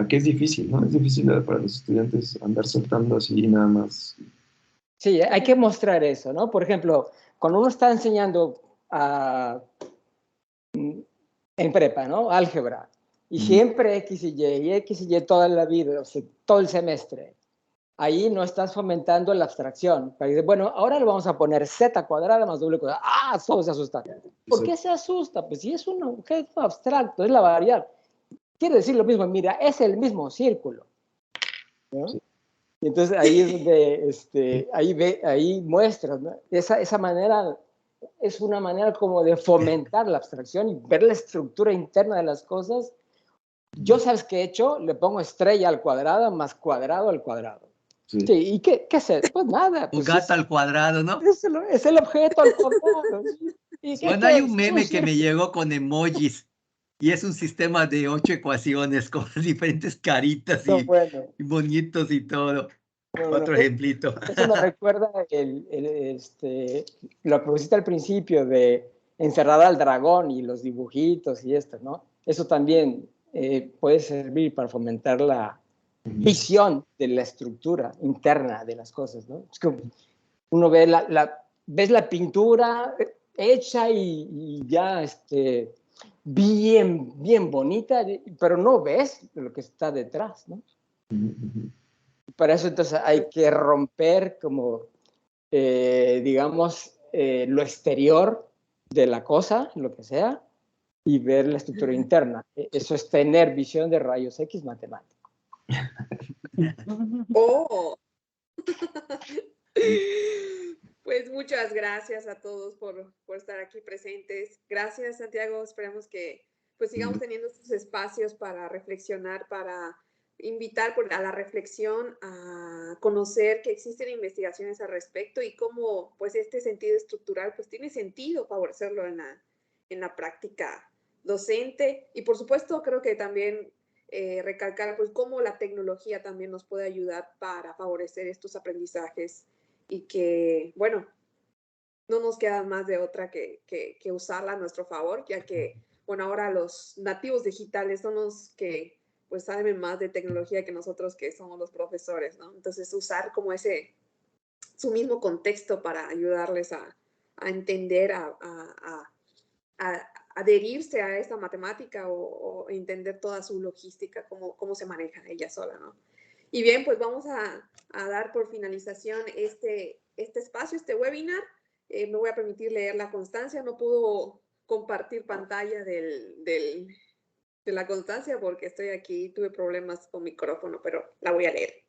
que es difícil, ¿no? Es difícil para los estudiantes andar saltando así nada más. Sí, hay que mostrar eso, ¿no? Por ejemplo, cuando uno está enseñando en prepa, ¿no? Álgebra, y siempre X y Y toda la vida, o sea, todo el semestre. Ahí no estás fomentando la abstracción. Bueno, ahora le vamos a poner z cuadrada más doble cuadrada. ¡Ah! Todos se asustan. ¿Por qué se asusta? Pues si es un objeto abstracto, es la variable. Quiere decir lo mismo, mira, es el mismo círculo, ¿no? Sí. Y entonces ahí es donde ahí muestras, ¿no? Esa manera es una manera como de fomentar la abstracción y ver la estructura interna de las cosas. Yo, ¿sabes qué he hecho? Le pongo estrella al cuadrado más cuadrado al cuadrado. Sí. Sí, ¿y qué hace? Pues nada. Un Pues gato al cuadrado, ¿no? es el objeto al cuadrado. ¿Y Bueno, hay un es? meme que me llegó con emojis y es un sistema de 8 ecuaciones con diferentes caritas No, bueno. y bonitos y todo. No, Otro ejemplito. Eso me recuerda lo que pusiste al principio de encerrar al dragón y los dibujitos y esto, ¿no? Eso también puede servir para fomentar la visión de la estructura interna de las cosas, ¿no? Es que uno ve ves la pintura hecha y ya bien bonita, pero no ves lo que está detrás, ¿no? Para eso entonces hay que romper como, digamos, lo exterior de la cosa, lo que sea, y ver la estructura interna. Eso es tener visión de rayos X matemático. ¡Oh! Pues muchas gracias a todos por estar aquí presentes. Gracias, Santiago. Esperamos que pues sigamos teniendo estos espacios para reflexionar, para invitar a la reflexión, a conocer que existen investigaciones al respecto y cómo pues este sentido estructural pues tiene sentido favorecerlo en la práctica docente. Y por supuesto creo que también recalcar pues cómo la tecnología también nos puede ayudar para favorecer estos aprendizajes y que, bueno, no nos queda más de otra que usarla a nuestro favor, ya que, bueno, ahora los nativos digitales son los que pues saben más de tecnología que nosotros que somos los profesores, ¿no? Entonces usar como su mismo contexto para ayudarles a entender, a adherirse a esta matemática o entender toda su logística, cómo se maneja ella sola, ¿no? Y bien, pues vamos a dar por finalización este espacio, este webinar. Me voy a permitir leer la constancia. No puedo compartir pantalla de la constancia porque estoy aquí, tuve problemas con micrófono, pero la voy a leer.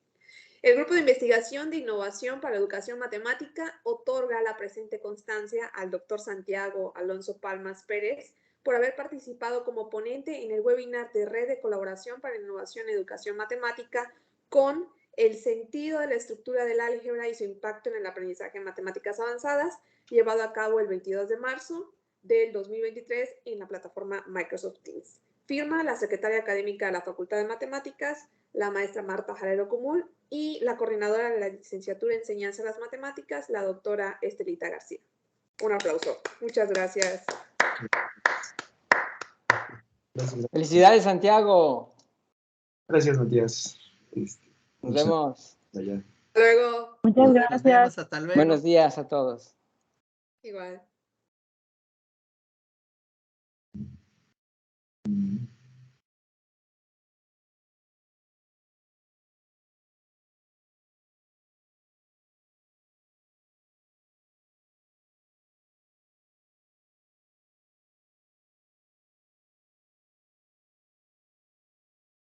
El Grupo de Investigación de Innovación para la Educación Matemática otorga la presente constancia al Dr. Santiago Alonso Palmas Pérez por haber participado como ponente en el webinar de Red de Colaboración para la Innovación en Educación Matemática con el sentido de la estructura del álgebra y su impacto en el aprendizaje en matemáticas avanzadas, llevado a cabo el 22 de marzo del 2023 en la plataforma Microsoft Teams. Firma la secretaria académica de la Facultad de Matemáticas, la maestra Marta Jalero Cumul, y la coordinadora de la licenciatura en Enseñanza de las Matemáticas, la doctora Estelita García. Un aplauso. Muchas gracias. Gracias. Felicidades, Santiago. Gracias, Matías. Nos vemos. Allá. Hasta luego. Muchas Nos gracias. vemos, hasta luego. Buenos días a todos. Igual.